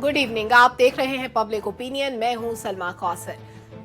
Good evening, आप देख रहे हैं पब्लिक ओपिनियन। मैं हूं सलमा कौसर।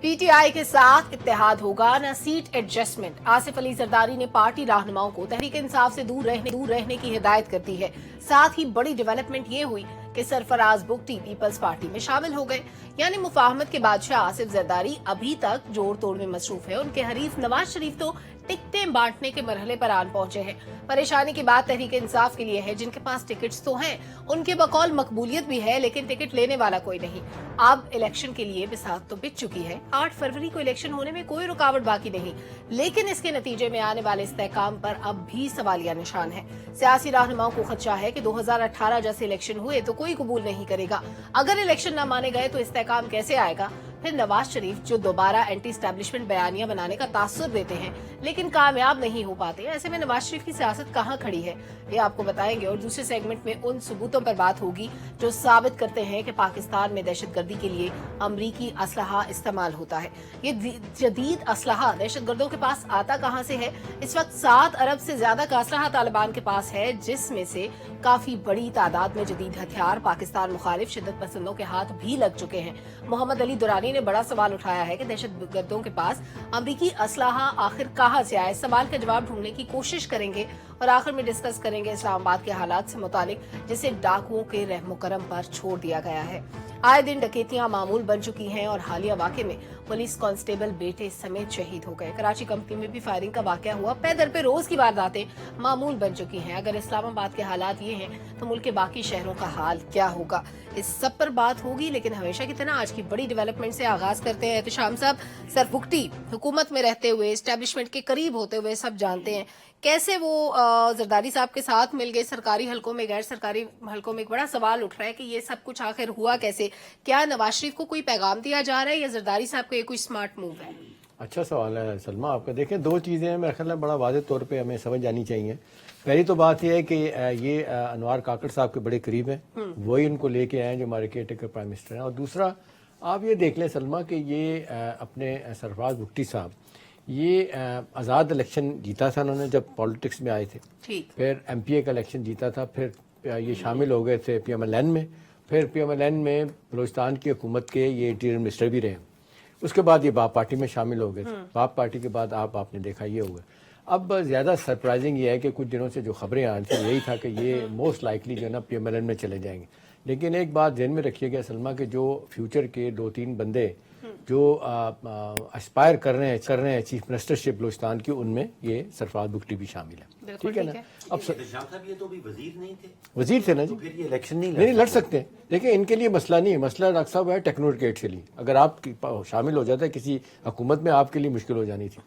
पीटीआई के साथ इत्तेहाद होगा न सीट एडजस्टमेंट। आसिफ अली जरदारी ने पार्टी रहनुमाओं को तहरीक इंसाफ से दूर रहने की हिदायत कर दी है। साथ ही बड़ी डेवलपमेंट ये हुई कि सरफराज बुगटी पीपल्स पार्टी में शामिल हो गए। यानी मुफाहमत के बादशाह आसिफ जरदारी अभी तक जोड़ तोड़ में मसरूफ है। उनके हरीफ नवाज शरीफ तो टिकटें बांटने के मरहले पर आन पहुंचे हैं। परेशानी की बात तहरीक इंसाफ के लिए है, जिनके पास टिकट्स तो हैं, उनके बकौल मकबूलियत भी है, लेकिन टिकट लेने वाला कोई नहीं। अब इलेक्शन के लिए बिसात तो बिछ चुकी है। 8 फरवरी को इलेक्शन होने में कोई रुकावट बाकी नहीं, लेकिन इसके नतीजे में आने वाले इस्तेहकाम पर अब भी सवालिया निशान है। सियासी रहनुमाओं को खदशा है कि 2018 जैसे इलेक्शन हुए तो कोई कबूल नहीं करेगा। अगर इलेक्शन न माने गए तो इस्तेहकाम कैसे आएगा? फिर नवाज शरीफ जो दोबारा एंटी एस्टैब्लिशमेंट बयानियां बनाने का तासुर देते हैं लेकिन कामयाब नहीं हो पाते, ऐसे में नवाज शरीफ की सियासत कहां खड़ी है, ये आपको बताएंगे। और दूसरे सेगमेंट में उन सबूतों पर बात होगी जो साबित करते हैं कि पाकिस्तान में दहशतगर्दी के लिए अमरीकी असलहा इस्तेमाल होता है। ये जदीद असलहा दहशतगर्दों के पास आता कहां से है? इस वक्त 7 अरब से ज्यादा का असलहा तालिबान के पास है, जिसमें से काफी बड़ी तादाद में जदीद हथियार पाकिस्तान मुखालिफ शिद्दत पसंदों के हाथ भी लग चुके हैं। मोहम्मद अली दुरानी ने बड़ा सवाल उठाया है कि दहशतगर्दों के पास अमरीकी असलहा आखिर कहां से आया। इस सवाल का जवाब ढूंढने की कोशिश करेंगे और आखिर में डिस्कस करेंगे इस्लामाबाद के हालात से मुतालिक, जिसे डाकुओं के रहमो करम पर छोड़ दिया गया है। आए दिन डकैतियां मामूल बन चुकी हैं और हालिया वाक़े में पुलिस कांस्टेबल बेटे समेत शहीद हो गए। कराची कंपनी में भी फायरिंग का वाकया हुआ। पैदर पे रोज की वारदातें मामूल बन चुकी हैं। अगर इस्लामाबाद के हालात ये हैं तो मुल्क के बाकी शहरों का हाल क्या होगा? इस सब पर बात होगी, लेकिन हमेशा की तरह आज की बड़ी डेवलपमेंट से आगाज करते हैं। एहतशाम साहब, सरबुगटी हुकूमत में रहते हुए, एस्टैब्लिशमेंट के करीब होते हुए सब जानते हैं कैसे वो जरदारी साहब के साथ मिल गए। सरकारी हलकों में, गैर सरकारी हलकों में एक बड़ा सवाल उठ रहा है कि ये सब कुछ आखिर हुआ कैसे? क्या नवाज शरीफ को कोई पैगाम दिया जा रहा है या जरदारी साहब का ये कोई स्मार्ट मूव है? अच्छा सवाल है सलमा आपका। देखें, 2 चीज़ें हैं मेरे ख्याल में बड़ा वाज़ेह तौर पे हमें समझ जानी चाहिए। पहली तो बात यह है कि ये अनवार काकड़ साहब के बड़े करीब हैं, वही उनको लेके आए हैं जो हमारे केयरटेकर प्राइम मिनिस्टर हैं। और दूसरा आप ये देख लें सलमा कि ये अपने सरफराज बुगटी साहब ये आज़ाद इलेक्शन जीता था उन्होंने जब पॉलिटिक्स में आए थे, फिर MPA का इलेक्शन जीता था, फिर ये शामिल हो गए थे PMLN में, फिर PMLN में बलूचिस्तान की हुकूमत के ये इंटीरियर मिनिस्टर भी रहे। उसके बाद ये बाप पार्टी में शामिल हो गए थे। बाप पार्टी के बाद आपने देखा ये हुआ। अब ज़्यादा सरप्राइजिंग ये है कि कुछ दिनों से जो खबरें आ रही थी यही था कि ये मोस्ट लाइकली जो है ना PMLN में चले जाएंगे। लेकिन एक बात ध्यान में रखिएगा सलमा के जो फ्यूचर के 2-3 बंदे जो एस्पायर कर रहे हैं चीफ मिनिस्टरशिप बलूचिस्तान की, उनमें ये सरफराज बुगटी भी शामिल है। ठीक है ना? अब ये तो भी वजीर नहीं थे, वजीर थे ना जी, तो फिर ये इलेक्शन नहीं लड़ सकते। देखिए, इनके लिए मसला नहीं है, मसला डॉक्टर साहब है टेक्नोक्रेट के लिए। अगर आप शामिल हो जाता है किसी हुकूमत में, आपके लिए मुश्किल हो जानी थी।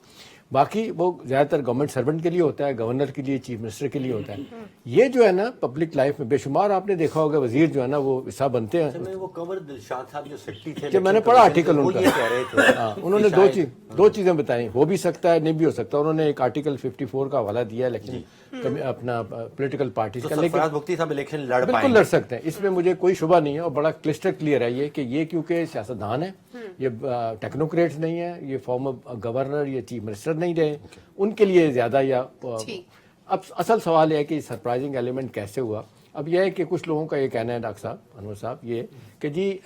बाकी वो ज़्यादातर गवर्नमेंट सर्वेंट के लिए होता है, गवर्नर के लिए, चीफ मिनिस्टर के लिए होता है। ये जो है ना पब्लिक लाइफ में बेशुमार आपने देखा होगा वजीर जो है ना वो हिस्सा बनते हैं। वो कंवर दिलशाद साहब जो सेक्रेटरी थे, जब मैंने पढ़ा आर्टिकल उनका, कह रहे थे हाँ, उन्होंने दो चीज़ें बताई, हो भी सकता है नहीं भी हो सकता। उन्होंने एक आर्टिकल 54 का हवाला दिया इलेक्शन अपना पॉलिटिकल पार्टीज का, लेकिन बुगटी साहब इलेक्शन लड़ बिल्कुल लड़ सकते हैं, इसमें मुझे कोई शुबा नहीं है। और बड़ा क्लिस्टर क्लियर है ये कि ये क्योंकि सियासतदान है, ये टेक्नोक्रेट्स नहीं है, ये फॉर्मर गवर्नर या चीफ मिनिस्टर नहीं रहे, उनके लिए ज्यादा या अब असल सवाल है कि सरप्राइजिंग एलिमेंट कैसे हुआ। अब यह है कि कुछ लोगों का ये कहना है डॉक्टर साहब, अनवर साहब, ये कि जी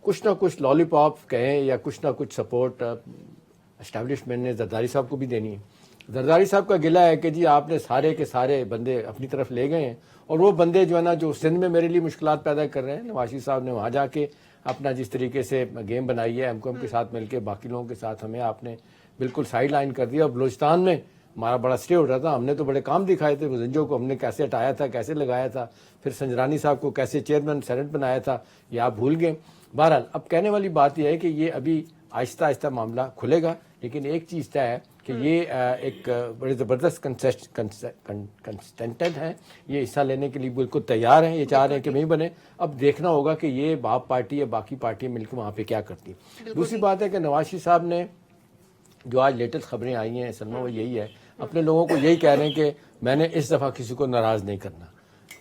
कुछ ना कुछ लॉलीपॉप कहें या कुछ ना कुछ सपोर्ट एस्टैब्लिशमेंट ने जरदारी साहब को भी देनी है। जरदारी साहब का गिला है कि जी आपने सारे के सारे बंदे अपनी तरफ ले गए हैं, और वो बंदे जो है ना जो सिंध में मेरे लिए मुश्किलात पैदा कर रहे हैं, नवाज शरीफ साहब ने वहाँ जाके अपना जिस तरीके से गेम बनाई है MQM के साथ मिलकर, बाकी लोगों के साथ हमें आपने बिल्कुल साइड लाइन कर दिया। और बलूचिस्तान में हमारा बड़ा स्टे उठ रहा था, हमने तो बड़े काम दिखाए थे। मुजंजो को हमने कैसे हटाया था, कैसे लगाया था, फिर संजरानी साहब को कैसे चेयरमैन सेनेट बनाया था, ये आप भूल गए। बहरहाल अब कहने वाली बात यह है कि ये अभी आहिस्ता आहिस्ता मामला खुलेगा, लेकिन एक चीज़ तय है कि ये एक बड़े ज़बरदस्त कंटेस्टेंट हैं, ये हिस्सा लेने के लिए बिल्कुल तैयार हैं, ये चाह रहे हैं कि नहीं बने। अब देखना होगा कि ये बाप पार्टी या बाकी पार्टियाँ मिलकर वहाँ पे क्या करती हैं। दूसरी बात है कि नवाज शरीफ साहब ने जो आज लेटेस्ट खबरें आई हैं सलमा, वो यही है, अपने लोगों को यही कह रहे हैं कि मैंने इस दफ़ा किसी को नाराज़ नहीं करना,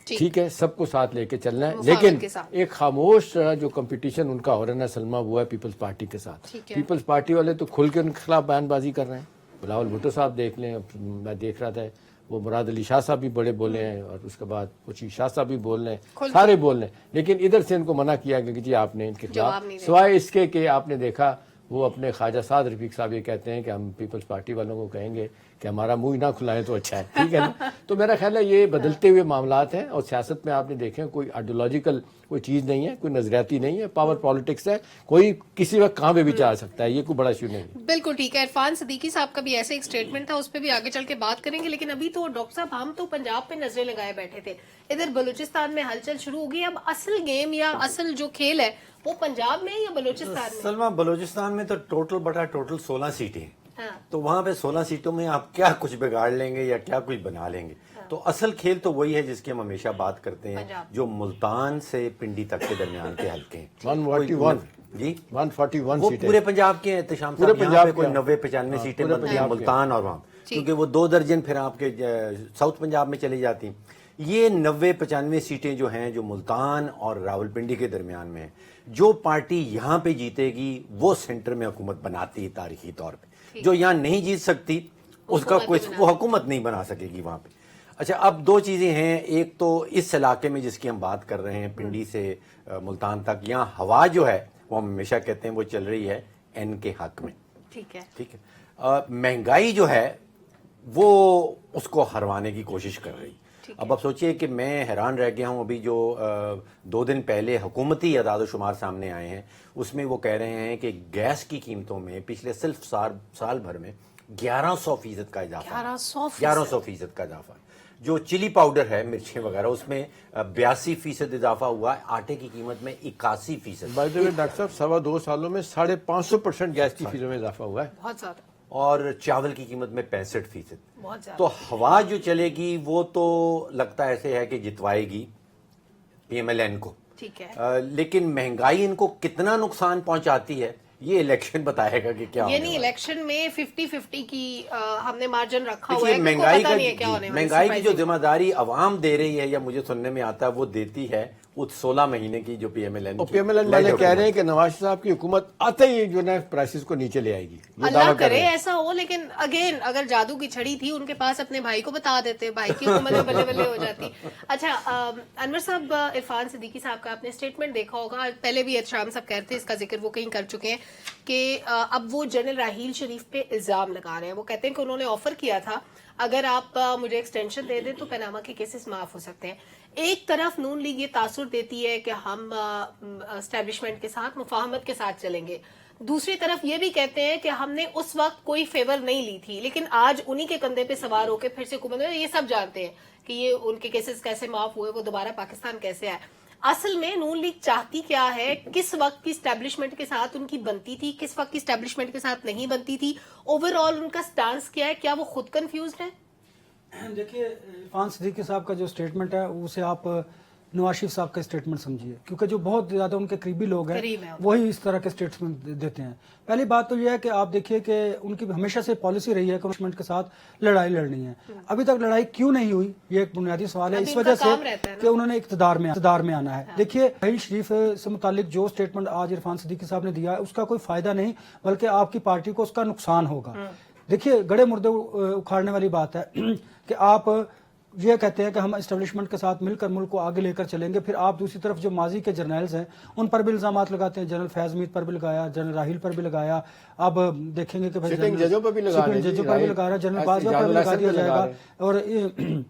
ठीक है, सबको साथ लेके चलना है। लेकिन एक खामोश जो कंपटीशन उनका हो रहा है ना सलमा, वो है पीपल्स पार्टी के साथ। पीपल्स पार्टी वाले तो खुल के उनके खिलाफ बयानबाजी कर रहे हैं। बिलावल भुट्टो साहब देख लें, मैं देख रहा था वो मुराद अली शाह साहब भी बड़े बोले हैं और उसके बाद खुर्शीद शाह साहब भी बोल रहे हैं, सारे बोल रहे हैं, लेकिन इधर से इनको मना किया गया कि जी आपने इनके खिलाफ, सिवाय इसके कि आपने देखा वो अपने ख्वाजा साद रफीक साहब ये कहते हैं कि हम पीपल्स पार्टी वालों को कहेंगे कि हमारा मुंह ना खुलाएं तो अच्छा है, ठीक है ना। तो मेरा ख्याल है ये बदलते हुए मामलात हैं और सियासत में आपने देखें कोई आइडियोलॉजिकल कोई चीज़ नहीं है, कोई नजरियाती नहीं है, पावर पॉलिटिक्स है, कोई किसी वक्त कहाँ पे भी जा सकता है, ये कोई बड़ा इशू नहीं है। बिल्कुल ठीक है। इरफान सिद्दीकी साहब का भी ऐसे एक स्टेटमेंट था, उस पर भी आगे चल के बात करेंगे, लेकिन अभी तो डॉक्टर साहब हम तो पंजाब पे नजरें लगाए बैठे थे, इधर बलूचिस्तान में हलचल शुरू हो गई। अब असल गेम या असल जो खेल है वो पंजाब में या बलूचिस्तान में? सलमा, बलूचिस्तान में तो टोटल 16 सीटें हैं। हाँ। तो वहां पे 16 सीटों में आप क्या कुछ बिगाड़ लेंगे या क्या कुछ बना लेंगे। तो असल खेल तो वही है जिसकी हम हमेशा बात करते हैं, जो मुल्तान से पिंडी तक के दरमियान के हलके हैं। 141 जी 141 वो सीटें पूरे पंजाब के हैं। तशाम पूरे साहब, यहाँ पंजाब पे कोई के। 90-95 सीटें पूरे बनती हैं पंजाब के। मुल्तान और वहाँ, क्योंकि वो 2 दर्जन फिर आपके साउथ पंजाब में चली जाती हैं। ये 90-95 सीटें जो हैं जो मुल्तान और रावलपिंडी के दरमियान में हैं, जो पार्टी यहाँ पे जीतेगी वो सेंटर में हुकूमत बनाती है तारीखी तौर पे। जो यहाँ नहीं जीत सकती उसका कोई वो हुकूमत नहीं बना सकेगी वहाँ पे। अच्छा, अब 2 चीज़ें हैं। एक तो इस इलाके में जिसकी हम बात कर रहे हैं, पिंडी से मुल्तान तक, यहाँ हवा जो है वो हम हमेशा कहते हैं वो चल रही है एन के हक में। ठीक है। महंगाई जो है वो उसको हरवाने की कोशिश कर रही। अब आप सोचिए कि मैं हैरान रह गया हूं, अभी जो 2 दिन पहले हुकूमती अदाद शुमार सामने आए हैं उसमें वो कह रहे हैं कि गैस की कीमतों में पिछले सिर्फ साल भर में 1100% का इजाफा। 1100% का इजाफा। जो चिली पाउडर है, मिर्चें वगैरह, उसमें 82% इजाफा हुआ है। आटे की कीमत में 81%। बाय द वे डॉक्टर साहब 2.25 सालों में 550% गैस की फीसों में इजाफा हुआ है, बहुत ज्यादा। और चावल की कीमत में 65%। बहुत ज्यादा। तो हवा जो चलेगी वो तो लगता ऐसे है कि जितवाएगी PMLN को। ठीक है। लेकिन महंगाई इनको कितना नुकसान पहुंचाती है ये इलेक्शन बताएगा कि क्या ये होने नहीं, वाला है। इलेक्शन में 50-50 की हमने मार्जिन रखा हुआ देखिए, है। महंगाई की जो जिम्मेदारी अवाम दे रही है या मुझे सुनने में आता है वो देती है उस 16 महीने की जो PMLN और PMLN वाले कह रहे हैं कि नवाज साहब की हुकूमत आते ही जो है प्राइसेस को नीचे ले आएगी। अल्लाह करे ऐसा हो, लेकिन अगेन अगर जादू की छड़ी थी उनके पास अपने भाई को बता देते, भाई की हुकूमत में बल्ले बल्ले हो जाती। अच्छा, अनवर साहब, इरफान सिद्दीकी साहब का आपने स्टेटमेंट देखा होगा, पहले भी शाम साहब कहते इसका जिक्र वो कहीं कर चुके हैं कि अब वो जनरल राहील शरीफ पे इल्जाम लगा रहे हैं। वो कहते हैं कि उन्होंने ऑफर किया था अगर आप मुझे एक्सटेंशन दे दें तो पनामा के केसेस माफ हो सकते हैं। एक तरफ नून लीग ये तासुर देती है कि हम एस्टेब्लिशमेंट के साथ मुफाहमत के साथ चलेंगे, दूसरी तरफ ये भी कहते हैं कि हमने उस वक्त कोई फेवर नहीं ली थी, लेकिन आज उन्हीं के कंधे पे सवार होकर फिर से हुकूमत में, ये सब जानते हैं कि ये उनके केसेस कैसे माफ हुए, वो दोबारा पाकिस्तान कैसे आए। असल में नून लीग चाहती क्या है, किस वक्त की स्टैब्लिशमेंट के साथ उनकी बनती थी, किस वक्त की स्टैब्लिशमेंट के साथ नहीं बनती थी, ओवरऑल उनका स्टांस क्या है, क्या वो खुद कंफ्यूज्ड है? देखिए, इरफान सिद्दीकी साहब का जो स्टेटमेंट है उसे आप नवाज शरीफ साहब का स्टेटमेंट समझिए, क्योंकि जो बहुत ज्यादा उनके करीबी लोग हैं वही इस तरह के स्टेटमेंट देते हैं। पहली बात तो यह है कि आप देखिए कि उनकी हमेशा से पॉलिसी रही है कि गवर्नमेंट के साथ लड़ाई लड़नी है। अभी तक लड़ाई क्यों नहीं हुई, ये एक बुनियादी सवाल है। इस वजह से कि उन्होंने इक़्तिदार में आना है। देखिए, राहील शरीफ से मुतालिक जो स्टेटमेंट आज इरफान सिद्दीकी साहब ने दिया है उसका कोई फायदा नहीं, बल्कि आपकी पार्टी को उसका नुकसान होगा। देखिए, गड़े मुर्दे उखाड़ने वाली बात है कि आप ये कहते हैं कि हम एस्टेब्लिशमेंट के साथ मिलकर मुल्क को आगे लेकर चलेंगे, फिर आप दूसरी तरफ जो माजी के जर्नल्स हैं उन पर भी इल्जाम लगाते हैं। जनरल फैज मीर पर भी लगाया, जनरल राहील पर भी लगाया, अब देखेंगे कि भाई जजों पर भी लगा रहे हैं, जनरल बाजवा पर भी लगा दिया जाएगा। और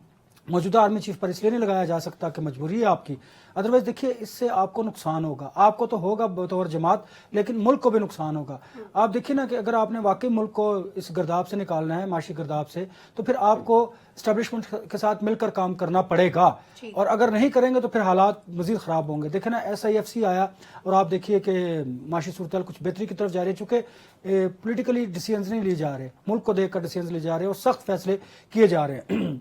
मौजूदा आर्मी चीफ पर इसलिए नहीं लगाया जा सकता कि मजबूरी है आपकी, अदरवाइज देखिए इससे आपको नुकसान होगा, आपको तो होगा बतौर जमात, लेकिन मुल्क को भी नुकसान होगा। आप देखिए ना कि अगर आपने वाकई मुल्क को इस गर्दाब से निकालना है, माशी गर्दाब से, तो फिर आपको एस्टेब्लिशमेंट के साथ मिलकर काम करना पड़ेगा, और अगर नहीं करेंगे तो फिर हालात मजीद खराब होंगे। देखे ना, SIFC आया और आप देखिए कि माशी सूरत कुछ बेहतरी की तरफ जा रही है, चूंकि पोलिटिकली डिसीजन नहीं लिए जा रहे, मुल्क को देखकर डिसीजन लिए जा रहे हैं और सख्त फैसले किए जा रहे हैं।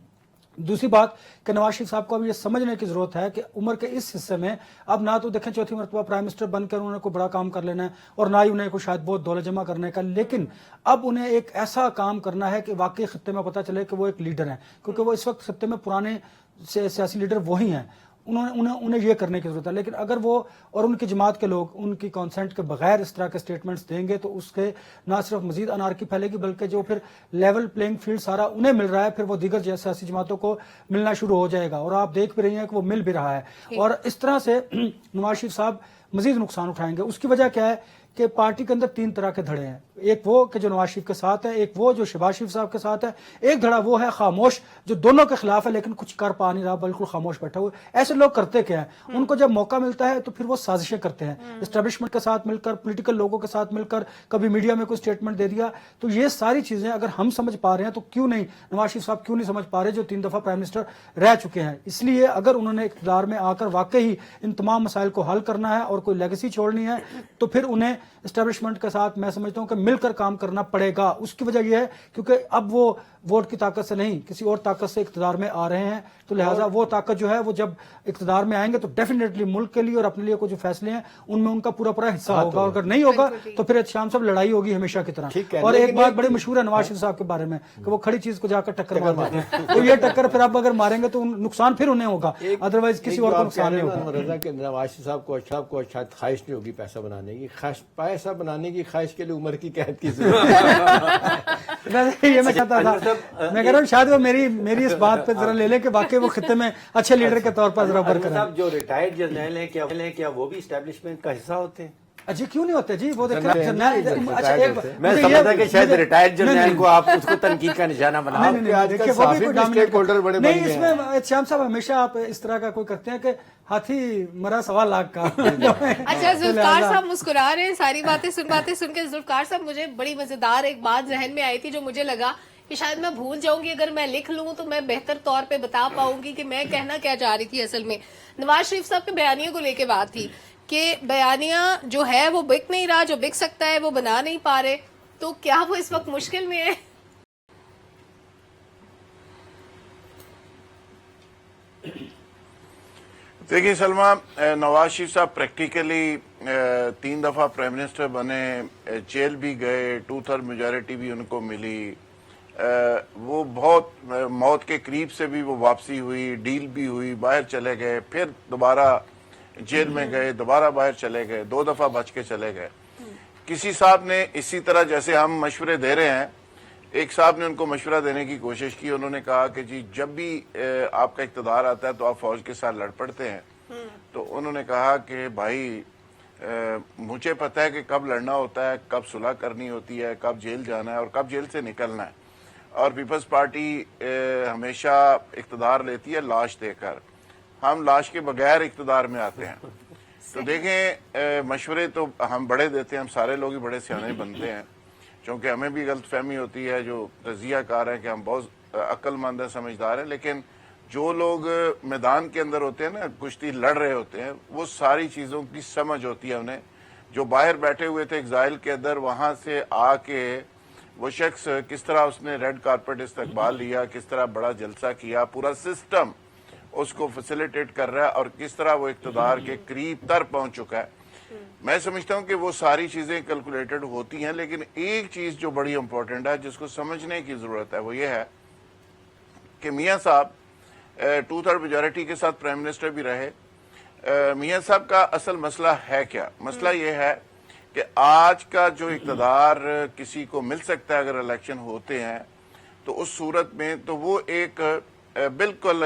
दूसरी बात कि नवाज शरीफ साहब को अब ये समझने की जरूरत है कि उम्र के इस हिस्से में अब ना तो देखें चौथी मरतबा प्राइम मिनिस्टर बनकर उन्होंने कोई बड़ा काम कर लेना है, और ना ही उन्हें कोई शायद बहुत दौलत जमा करने का, लेकिन अब उन्हें एक ऐसा काम करना है कि वाकई खित्ते में पता चले कि वो एक लीडर है, क्योंकि वो इस वक्त खित्ते में पुराने सियासी लीडर वही हैं। انہیں یہ کرنے کی ضرورت ہے. لیکن اگر وہ اور ان کی جماعت کے لوگ ان کی کانسنٹ کے بغیر اس طرح کے سٹیٹمنٹس دیں گے تو اس کے نہ صرف مزید انارکی پھیلے گی بلکہ جو پھر لیول پلینگ فیلڈ سارا انہیں مل رہا ہے پھر وہ دیگر سیاسی جماعتوں کو ملنا شروع ہو جائے گا. اور آپ دیکھ بھی رہی ہیں کہ وہ مل بھی رہا ہے. اور اس طرح سے نواز شریف صاحب مزید نقصان اٹھائیں گے. اس کی وجہ کیا ہے کہ پارٹی کے اندر 3 طرح کے دھڑے ہیں. ایک وہ کہ جو نواز شریف کے ساتھ ہے, ایک وہ جو شہباز شریف صاحب کے ساتھ ہے, ایک دھڑا وہ ہے خاموش جو دونوں کے خلاف ہے لیکن کچھ کر پا نہیں رہا, بالکل خاموش بیٹھا ہوا. ایسے لوگ کرتے کیا ہیں, ان کو جب موقع ملتا ہے تو پھر وہ سازشیں کرتے ہیں اسٹیبلشمنٹ کے ساتھ مل کر, پولیٹیکل لوگوں کے ساتھ مل کر, کبھی میڈیا میں کوئی اسٹیٹمنٹ دے دیا. تو یہ ساری چیزیں اگر ہم سمجھ پا رہے ہیں تو کیوں نہیں نواز شریف صاحب کیوں نہیں سمجھ پا رہے جو 3 دفعہ پرائم منسٹر رہ چکے ہیں. اس لیے اگر انہوں نے اقتدار میں آ کر واقعی ان تمام مسائل کو حل کرنا ہے اور کوئی لیگیسی چھوڑنی ہے تو پھر انہیں اسٹیبلشمنٹ کے ساتھ میں سمجھتا ہوں کہ مل کر کام کرنا پڑے گا. اس کی وجہ یہ ہے کیونکہ اب وہ ووٹ کی طاقت سے نہیں کسی اور طاقت سے اقتدار میں آ رہے ہیں, تو لہٰذا وہ طاقت جو ہے وہ جب اقتدار میں آئیں گے تو ڈیفینیٹلی ملک کے لیے اور اپنے لیے کوئی جو فیصلے ہیں ان میں ان کا پورا حصہ ہوگا, اور اگر نہیں ہوگا تو پھر شام صاحب لڑائی ہوگی ہمیشہ کی طرح. اور ایک بات بڑی مشہور ہے نواز شریف صاحب کے بارے میں کہ وہ کھڑی چیز کو جا کر ٹکر مارتے ہیں, تو یہ ٹکر پھر آپ اگر ماریں گے تو نقصان پھر انہیں ہوگا, ادروائز کسی اور کو نقصان نہیں ہوگا. رضا کہ نواز شریف صاحب کو شاید خواہش نہیں ہوگی پیسہ بنانے کی, پیسہ بنانے کی خواہش کے لیے عمر کی قید کی ضرورت ہے. یہ میں کہتا تھا, میں کہہ رہا ہوں شاید وہ میری اس بات پہ ذرا لے لیں کہ واقعی وہ خطے میں اچھے لیڈر کے طور پر ذرا ابھر کریں. جو ریٹائرڈ جرنیل ہیں کیا وہ بھی اسٹیبلشمنٹ کا حصہ ہوتے ہیں؟ جی کیوں نہیں ہوتے جی, وہ میں سمجھتا کہ شاید ریٹائرڈ جرنیل کو آپ اس کو تنقید کا نشانہ بنا. نہیں, اس میں شام صاحب ہمیشہ آپ اس طرح کا کوئی کرتے ہیں کہ ہاتھی مرا 1.25 لاکھ کا. اچھا ذوالفقار صاحب مسکرا رہے ہیں ساری باتیں سن کے. ذوالفقار صاحب مجھے بڑی مزیدار ایک بات ذہن میں آئی تھی جو مجھے لگا کہ شاید میں بھول جاؤں گی, اگر میں لکھ لوں تو میں بہتر طور پہ بتا پاؤں گی کہ میں کہنا کیا چاہ رہی تھی. اصل میں نواز شریف صاحب کے بیانیے کو لے کے بات تھی کہ بیانیہ جو ہے وہ بک نہیں رہا, جو بک سکتا ہے وہ بنا نہیں پا رہے, تو کیا وہ اس وقت مشکل میں ہے؟ دیکھیے سلمہ, نواز شریف صاحب پریکٹیکلی 3 دفعہ پرائم منسٹر بنے, جیل بھی گئے, 2/3 میجورٹی بھی ان کو ملی, وہ بہت موت کے قریب سے بھی وہ واپسی ہوئی, ڈیل بھی ہوئی, باہر چلے گئے, پھر دوبارہ جیل میں گئے, دوبارہ باہر چلے گئے, 2 دفعہ بچ کے چلے گئے. کسی صاحب نے اسی طرح جیسے ہم مشورے دے رہے ہیں, ایک صاحب نے ان کو مشورہ دینے کی کوشش کی. انہوں نے کہا کہ جی جب بھی آپ کا اقتدار آتا ہے تو آپ فوج کے ساتھ لڑ پڑتے ہیں. تو انہوں نے کہا کہ بھائی مجھے پتہ ہے کہ کب لڑنا ہوتا ہے, کب صلح کرنی ہوتی ہے, کب جیل جانا ہے اور کب جیل سے نکلنا ہے. اور پیپلز پارٹی ہمیشہ اقتدار لیتی ہے لاش دے کر, ہم لاش کے بغیر اقتدار میں آتے ہیں. تو دیکھیں مشورے تو ہم بڑے دیتے ہیں, ہم سارے لوگ ہی بڑے سیانے بنتے ہیں, چونکہ ہمیں بھی غلط فہمی ہوتی ہے جو تجزیہ کار ہیں کہ ہم بہت عقل مند ہیں, سمجھدار ہیں, لیکن جو لوگ میدان کے اندر ہوتے ہیں نا, کشتی لڑ رہے ہوتے ہیں, وہ ساری چیزوں کی سمجھ ہوتی ہے انہیں. جو باہر بیٹھے ہوئے تھے ایگزائل کے اندر, وہاں سے آ کے وہ شخص کس طرح اس نے ریڈ کارپٹ استقبال لیا, کس طرح بڑا جلسہ کیا, پورا سسٹم اس کو فیسیلیٹیٹ کر رہا ہے, اور کس طرح وہ اقتدار کے قریب تر پہنچ چکا ہے. میں سمجھتا ہوں کہ وہ ساری چیزیں کیلکولیٹڈ ہوتی ہیں, لیکن ایک چیز جو بڑی امپورٹنٹ ہے جس کو سمجھنے کی ضرورت ہے وہ یہ ہے کہ میاں صاحب 2/3 میجورٹی کے ساتھ پرائم منسٹر بھی رہے. میاں صاحب کا اصل مسئلہ ہے کیا؟ مسئلہ یہ ہے کہ آج کا جو اقتدار کسی کو مل سکتا ہے اگر الیکشن ہوتے ہیں, تو اس صورت میں تو وہ ایک بالکل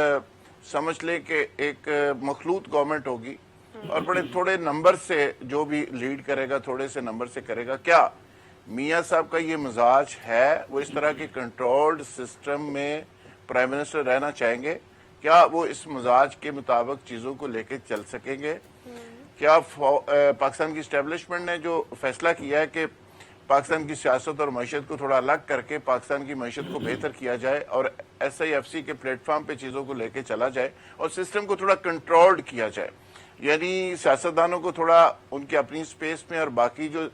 سمجھ لیں کہ ایک مخلوط گورنمنٹ ہوگی, اور بڑے تھوڑے نمبر سے جو بھی لیڈ کرے گا تھوڑے سے نمبر سے کرے گا. کیا میاں صاحب کا یہ مزاج ہے؟ وہ اس طرح کے کنٹرولڈ سسٹم میں پرائم منسٹر رہنا چاہیں گے؟ کیا وہ اس مزاج کے مطابق چیزوں کو لے کے چل سکیں گے؟ کیا پاکستان کی اسٹیبلشمنٹ نے جو فیصلہ کیا ہے کہ پاکستان کی سیاست اور معیشت کو تھوڑا الگ کر کے پاکستان کی معیشت کو بہتر کیا جائے اور SIFC کے پلیٹ فارم پہ چیزوں کو لے کے چلا جائے اور سسٹم کو تھوڑا کنٹرولڈ کیا جائے, یعنی سیاستدانوں کو تھوڑا ان کی اپنی سپیس میں اور باقی جو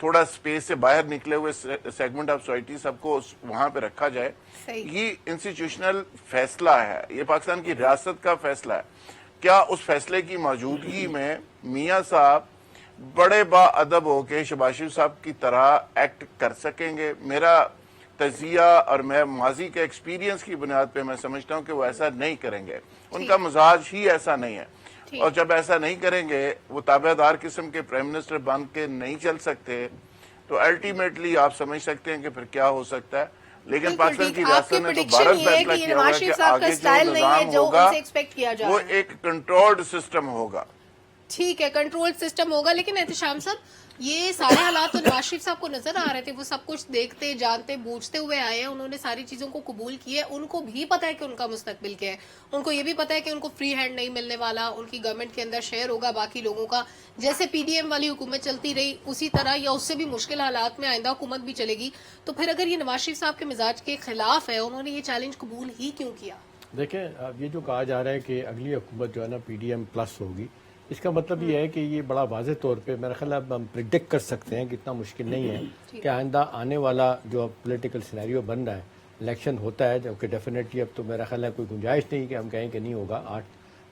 تھوڑا سپیس سے باہر نکلے ہوئے سیگمنٹ آف سوسائٹی سب کو وہاں پہ رکھا جائے. یہ انسٹیٹیوشنل فیصلہ ہے, یہ پاکستان کی ریاست کا فیصلہ ہے. کیا اس فیصلے کی موجودگی میں میاں صاحب بڑے با ادب ہو کے شہباز شریف صاحب کی طرح ایکٹ کر سکیں گے؟ میرا تجزیہ اور میں ماضی کے ایکسپیرینس کی بنیاد پہ میں سمجھتا ہوں کہ وہ ایسا نہیں کریں گے. ان کا مزاج ہی ایسا نہیں ہے, اور جب ایسا نہیں کریں گے, وہ تابع دار قسم کے پرائم منسٹر بن کے نہیں چل سکتے, تو الٹیمیٹلی آپ سمجھ سکتے ہیں کہ پھر کیا ہو سکتا ہے. لیکن پاکستان کی ریاست نے تو بھارت فیصلہ کیا ہوا ہے کہ آگے جو نظام ہوگا وہ ایک کنٹرولڈ سسٹم ہوگا. ٹھیک ہے, کنٹرول سسٹم ہوگا. لیکن احتشام صاحب, یہ سارے حالات تو نواز شریف صاحب کو نظر آ رہے تھے, وہ سب کچھ دیکھتے جانتے بوجھتے ہوئے آئے ہیں, انہوں نے ساری چیزوں کو قبول کیا ہے. ان کو بھی پتا ہے کہ ان کا مستقبل کیا ہے, ان کو یہ بھی پتا ہے کہ ان کو فری ہینڈ نہیں ملنے والا, ان کی گورنمنٹ کے اندر شیئر ہوگا باقی لوگوں کا. جیسے پی ڈی ایم والی حکومت چلتی رہی اسی طرح یا اس سے بھی مشکل حالات میں آئندہ حکومت بھی چلے گی. تو پھر اگر یہ نواز شریف صاحب کے مزاج کے خلاف ہے, انہوں نے یہ چیلنج قبول ہی کیوں کیا؟ دیکھیں, اب یہ جو کہا جا رہا ہے کہ اگلی حکومت جو ہے نا پی ڈی ایم پلس ہوگی, اس کا مطلب یہ ہے کہ یہ بڑا واضح طور پہ میرا خیال اب ہم پریڈکٹ کر سکتے ہیں کہ اتنا مشکل نہیں ہے کہ آئندہ آنے والا جو پولیٹیکل سینیریو بن رہا ہے, الیکشن ہوتا ہے, جبکہ ڈیفینیٹلی اب تو میرا خیال ہے کوئی گنجائش نہیں کہ ہم کہیں کہ نہیں ہوگا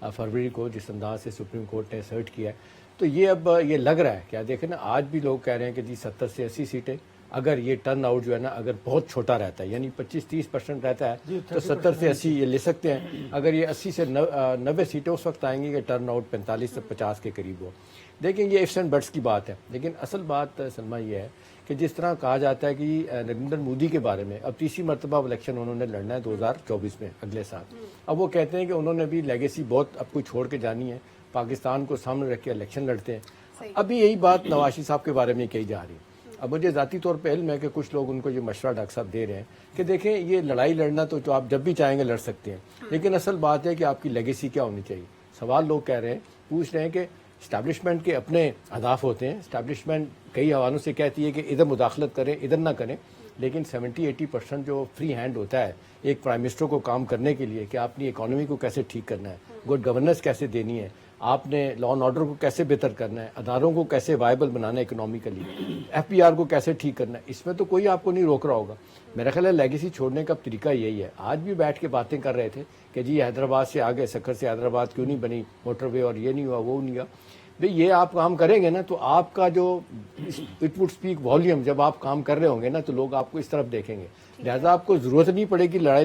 8 فروری کو جس انداز سے سپریم کورٹ نے اسرٹ کیا ہے. تو یہ اب یہ لگ رہا ہے کہ دیکھیں نا, آج بھی لوگ کہہ رہے ہیں کہ جی 70 سے 80 سیٹیں, اگر یہ ٹرن آؤٹ جو ہے نا اگر بہت چھوٹا رہتا ہے, یعنی 25-30% رہتا ہے, تو 70 سے 80 یہ لے سکتے ہیں. اگر یہ 80 سے 90 سیٹیں اس وقت آئیں گی کہ ٹرن آؤٹ 45 سے 50 کے قریب ہو. دیکھیں یہ ifs اینڈ بٹس کی بات ہے, لیکن اصل بات سلمہ یہ ہے کہ جس طرح کہا جاتا ہے کہ نریندر مودی کے بارے میں, اب تیسری مرتبہ الیکشن انہوں نے لڑنا ہے 2024 میں اگلے سال. اب وہ کہتے ہیں کہ انہوں نے بھی لیگیسی بہت اب کوئی چھوڑ کے جانی ہے, پاکستان کو سامنے رکھ کے الیکشن لڑتے ہیں. ابھی یہی بات نواز شریف صاحب کے بارے میں کہی جا رہی ہے. اب مجھے ذاتی طور پہ علم ہے کہ کچھ لوگ ان کو یہ مشورہ ڈاکٹر صاحب دے رہے ہیں کہ دیکھیں یہ لڑائی لڑنا تو آپ جب بھی چاہیں گے لڑ سکتے ہیں, لیکن اصل بات ہے کہ آپ کی لیگیسی کیا ہونی چاہیے. سوال لوگ کہہ رہے ہیں, پوچھ رہے ہیں کہ اسٹیبلشمنٹ کے اپنے اہداف ہوتے ہیں, اسٹیبلشمنٹ کئی حوالوں سے کہتی ہے کہ ادھر مداخلت کریں ادھر نہ کریں, لیکن 70-80% جو فری ہینڈ ہوتا ہے ایک پرائم منسٹر کو کام کرنے کے لیے کہ آپ اپنی اکانومی کو کیسے ٹھیک کرنا ہے, گڈ گورننس کیسے دینی ہے, آپ نے لا اینڈ آرڈر کو کیسے بہتر کرنا ہے, اداروں کو کیسے وائبل بنانا ہے اکنامیکلی, ایف پی آر کو کیسے ٹھیک کرنا ہے, اس میں تو کوئی آپ کو نہیں روک رہا ہوگا. میرا خیال ہے لیگیسی چھوڑنے کا طریقہ یہی ہے. آج بھی بیٹھ کے باتیں کر رہے تھے کہ جی حیدرآباد سے آگے سکھر سے حیدرآباد کیوں نہیں بنی موٹر وے, اور یہ نہیں ہوا وہ نہیں ہوا. بھئی یہ آپ کام کریں گے نا تو آپ کا جو اٹ وڈ اسپیک والیوم, جب آپ کام کر رہے ہوں گے نا تو لوگ آپ کو اس طرف دیکھیں گے. لہٰذا آپ کو ضرورت نہیں پڑے گی لڑائی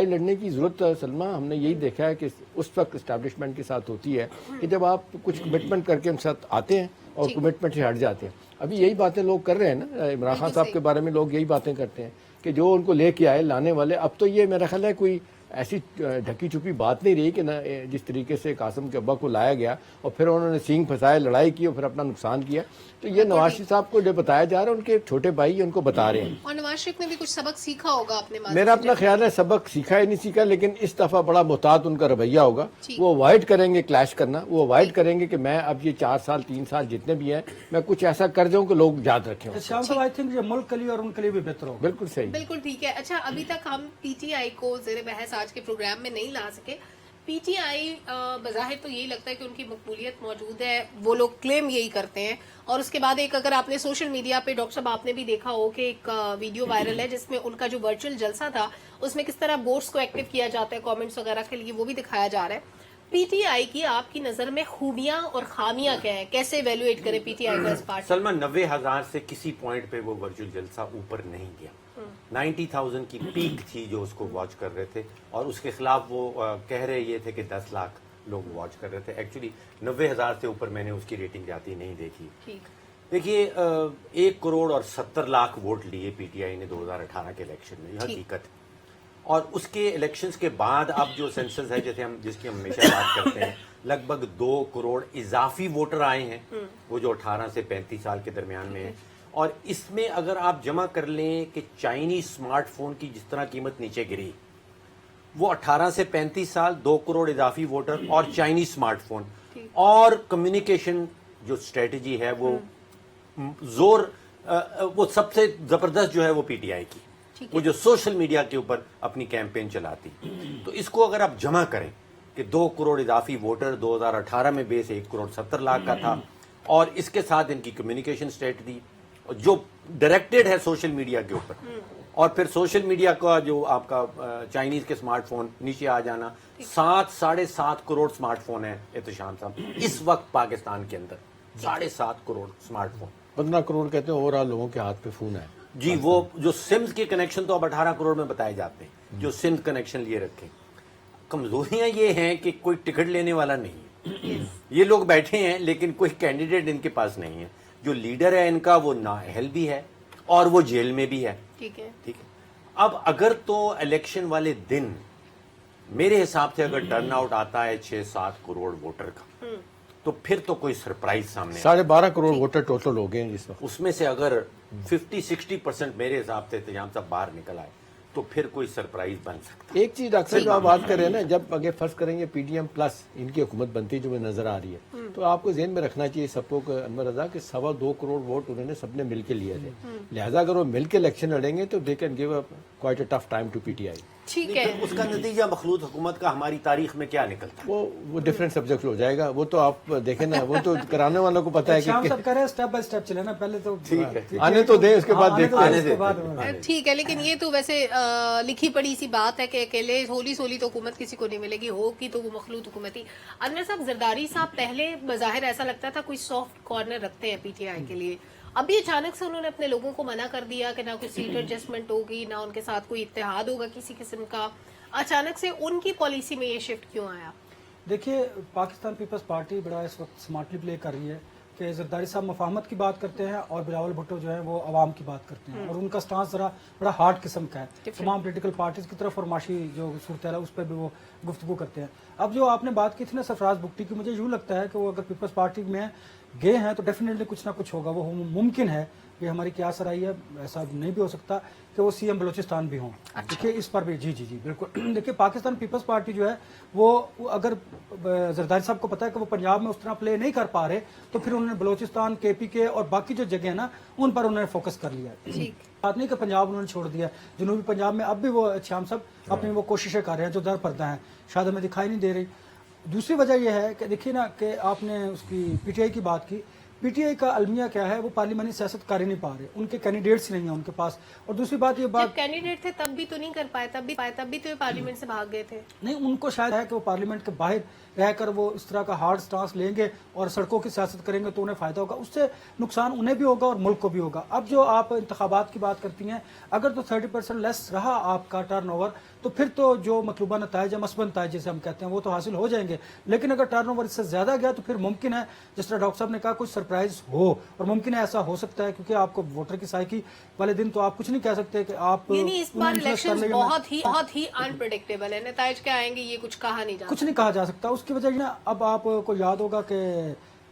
لڑنے کی ضرورت. سلمہ, ہم نے یہی دیکھا ہے کہ اس وقت اسٹیبلشمنٹ کے ساتھ ہوتی ہے کہ جب آپ کچھ کمٹمنٹ کر کے ان کے ساتھ آتے ہیں اور کمٹمنٹ سے ہٹ جاتے ہیں. ابھی یہی باتیں لوگ کر رہے ہیں نا, عمران خان صاحب کے بارے میں لوگ یہی باتیں کرتے ہیں کہ جو ان کو لے کے آئے لانے والے. اب تو یہ میرا خیال ہے کوئی ایسی ڈھکی چھپی بات نہیں رہی کہ نہ جس طریقے سے قاسم کے ابا کو لایا گیا اور پھر انہوں نے سینگ پھنسائے, لڑائی کی اور پھر اپنا نقصان کیا. تو یہ نواز شریف صاحب کو جو بتایا جا رہا ہے ان کے چھوٹے بھائی ان کو بتا رہے ہیں. اور نواز شریف نے بھی کچھ سبق سیکھا ہوگا اپنے ماضی سے. میرا اپنا خیال ہے سبق سیکھا ہی نہیں سیکھا, لیکن اس دفعہ بڑا محتاط ان کا رویہ ہوگا. وہ اوائڈ کریں گے کلیش کرنا, وہ اوائڈ کریں گے کہ میں اب یہ 4 سال 3 سال جتنے بھی ہیں میں کچھ ایسا کر دوں کہ لوگ یاد رکھیں. شام صاحب, آئی تھنک یہ ملک کے لیے اور ان کے لیے بھی بہتر ہوگا. بالکل صحیح, بالکل ٹھیک ہے. اچھا, ابھی تک ہم پی ٹی آئی کو زیر بحث آج کے پروگرام میں نہیں لا سکے. پی ٹی آئی بظاہر تو یہی لگتا ہے کہ ان کی مقبولیت موجود ہے, وہ لوگ کلیم یہی کرتے ہیں. اور اس کے بعد ایک اگر آپ نے سوشل میڈیا پہ ڈاکٹر صاحب آپ نے بھی دیکھا ہو کہ ایک ویڈیو وائرل ہے جس میں ان کا جو ورچوئل جلسہ تھا اس میں کس طرح بورڈز کو ایکٹیو کیا جاتا ہے کامنٹس وغیرہ کے لیے, وہ بھی دکھایا جا رہا ہے. پی ٹی آئی کی آپ کی نظر میں خوبیاں اور خامیاں کیا ہیں, کیسے ایویلویٹ کریں پی ٹی آئی کا اس پارٹ؟ سلمہ, 90,000 سے کسی پوائنٹ پہ وہ ورچوئل جلسہ اوپر نہیں گیا. 90,000 کی پیک تھی جو اس کو واچ کر رہے تھے, اور اس کے خلاف وہ کہہ رہے یہ تھے کہ 10 لاکھ لوگ واچ کر رہے تھے. ایکچولی 90,000 سے اوپر میں نے اس کی ریٹنگ جاتی نہیں دیکھی. دیکھیے, 1 کروڑ اور 70 لاکھ ووٹ لیے پی ٹی آئی نے 2018 کے الیکشن میں, یہ حقیقت. اور اس کے الیکشنز کے بعد اب جو سینسس ہے جس کی ہم ہمیشہ بات کرتے ہیں, لگ بھگ 2 کروڑ اضافی ووٹر آئے ہیں, وہ جو 18 سے 35 سال کے درمیان میں ہیں. اور اس میں اگر آپ جمع کر لیں کہ چائنیز اسمارٹ فون کی جس طرح قیمت نیچے گری, وہ 18 سے 35 سال 2 کروڑ اضافی ووٹر اور چائنیز اسمارٹ فون اور کمیونیکیشن جو اسٹریٹجی ہے وہ وہ سب سے زبردست جو ہے وہ پی ٹی آئی کی, وہ جو سوشل میڈیا کے اوپر اپنی کیمپین چلاتی. تو اس کو اگر آپ جمع کریں کہ 2 کروڑ اضافی ووٹر 2018 میں بیس 1 کروڑ 70 لاکھ کا تھا, اور اس کے ساتھ ان کی کمیونیکیشن اسٹریٹجی جو ڈائریکٹڈ ہے سوشل میڈیا کے اوپر, اور پھر سوشل میڈیا کا جو آپ کا چائنیز کے اسمارٹ فون نیچے آ جانا, 7.5 کروڑ اسمارٹ فون ہیں احتشام صاحب اس وقت پاکستان کے اندر. 7.5 کروڑ اسمارٹ فون, 15 کروڑ کہتے ہیں اوور آل لوگوں کے ہاتھ پہ فون ہے. जी, वो जो सिम्स के कनेक्शन तो अब 18 करोड़ में बताए जाते हैं, जो सिम्स कनेक्शन लिए रखे। कमजोरियां ये हैं कि कोई टिकट लेने वाला नहीं है। ये लोग बैठे हैं लेकिन कोई कैंडिडेट इनके पास नहीं है। जो लीडर है इनका वो नाअहल भी है और वो जेल में भी है। ठीक है। ठीक है, अब अगर तो इलेक्शन वाले दिन मेरे हिसाब से अगर टर्न आउट आता है 6-7 करोड़ वोटर का, तो फिर तो कोई सरप्राइज सामने 12.5 करोड़ वोटर टोटल हो गए हैं इस वक्त। उसमें से अगर 50-60% मेरे हिसाब से इंतजाम साहब बाहर निकल आए तो फिर कोई सरप्राइज बन सकता है। एक चीज अक्सर जो आप बात कर रहे हैं ना, जब अगर फर्ज करेंगे पीडीएम प्लस इनकी हुकूमत बनती जो मुझे नजर आ रही है, तो आपको ज़हन में रखना चाहिए सबको कि अनवर रजा कि 2.25 करोड़ वोट उन्होंने सबने मिलकर लिए थे। लिहाजा अगर वो मिलकर इलेक्शन लड़ेंगे तो they can give quite a tough time to PTI. ठीक है। लेकिन उसका नतीजा मखलूत हुकूमत का हमारी तारीख में क्या निकलता है? वो डिफरेंट सब्जेक्ट हो जाएगा, वो तो आप देखें ना, वो तो कराने वालों को पता है शाम कि सब कह रहे हैं स्टेप बाय स्टेप चले ना, पहले तो आने तो दें, उसके बाद आने तो देखते दें, हैं। उसके बाद ठीक है, लेकिन ये तो वैसे लिखी पड़ी सी बात है कि अकेले होली सोली तो हुकूमत किसी को नहीं मिलेगी, होगी तो वो मखलूत हुकूमत ही। अनवर साहब, जरदारी साहब पहले बज़ाहिर ऐसा लगता था कोई सॉफ्ट कॉर्नर रखते हैं पीटीआई के लिए, अभी अचानक से उन्होंने अपने लोगों को मना कर दिया कि ना कोई सीट एडजस्टमेंट होगी, ना उनके साथ कोई इत्तेहाद होगा किसी किस्म का। अचानक से उनकी पॉलिसी में ये शिफ्ट क्यों आया? देखिए, पाकिस्तान पीपल्स पार्टी बड़ा इस वक्त स्मार्टली प्ले कर रही है कि जरदारी साहब मफाहमत की बात करते हैं और बिलावल भुट्टो जो है वो अवाम की बात करते हैं, और उनका स्टांस जरा बड़ा हार्ड किस्म का है तमाम पॉलिटिकल पार्टीज की तरफ, और माशी जो सूरत है उस पर भी वो गुफ्तगू करते हैं। अब जो आपने बात की थी ना सरफराज भुट्टी की, मुझे यूँ लगता है कि वो अगर पीपल्स पार्टी में गए हैं तो डेफिनेटली कुछ ना कुछ होगा। वो मुमकिन है, ये हमारी क्या सराही है, ऐसा नहीं भी हो सकता कि वो सीएम बलूचिस्तान भी हों। देखिए इस पर भी जी जी जी बिल्कुल। देखिए पाकिस्तान पीपल्स पार्टी जो है वो अगर जरदारी साहब को पता है कि वो पंजाब में उस तरह प्ले नहीं कर पा रहे, तो फिर उन्होंने बलूचिस्तान, केपीके और बाकी जो जगह है ना उन पर उन्होंने फोकस कर लिया है। बात नहीं कि पंजाब उन्होंने छोड़ दिया, जनूबी पंजाब में अब भी वो श्याम साहब अपनी वो कोशिशें कर रहे हैं जो दर पर्दा है, शायद हमें दिखाई नहीं दे रही। दूसरी वजह यह है कि देखिए ना कि आपने उसकी पीटीआई की बात की, पीटीआई का अलमिया क्या है, वो पार्लियामानी सियासत कर ही नहीं पा रहे, उनके कैंडिडेट्स नहीं है उनके पास। और दूसरी बात ये बात, जब कैंडिडेट थे तब भी तो नहीं कर पाए, तब भी तो पार्लियामेंट से भाग गए थे। नहीं, उनको शायद है कि वो पार्लियामेंट के बाहर रहकर वो इस तरह का हार्ड स्टांस लेंगे और सड़कों की सियासत करेंगे तो उन्हें फायदा होगा, उससे नुकसान उन्हें भी होगा और मुल्क को भी होगा। अब जो आप इंतखाबात की बात करती हैं, अगर तो 30% लेस रहा आपका टर्नओवर, तो फिर तो जो मतलूबा नताइज, मसबन नताइज जैसे हम कहते हैं, वो तो हासिल हो जाएंगे। लेकिन अगर टर्नओवर इससे ज्यादा गया तो फिर मुमकिन है, जिस तरह डॉक्टर साहब ने कहा, कुछ सरप्राइज हो, और मुमकिन है ऐसा हो सकता है, क्योंकि आपको वोटर की साइकी वाले दिन तो आप कुछ नहीं कह सकते कि आप यानी इस बार इलेक्शंस बहुत ही अनप्रेडिक्टेबल है, नताइज क्या आएंगे ये कुछ कहा नहीं जा कुछ नहीं कहा जा सकता। उसकी वजह ना, अब आपको याद होगा कि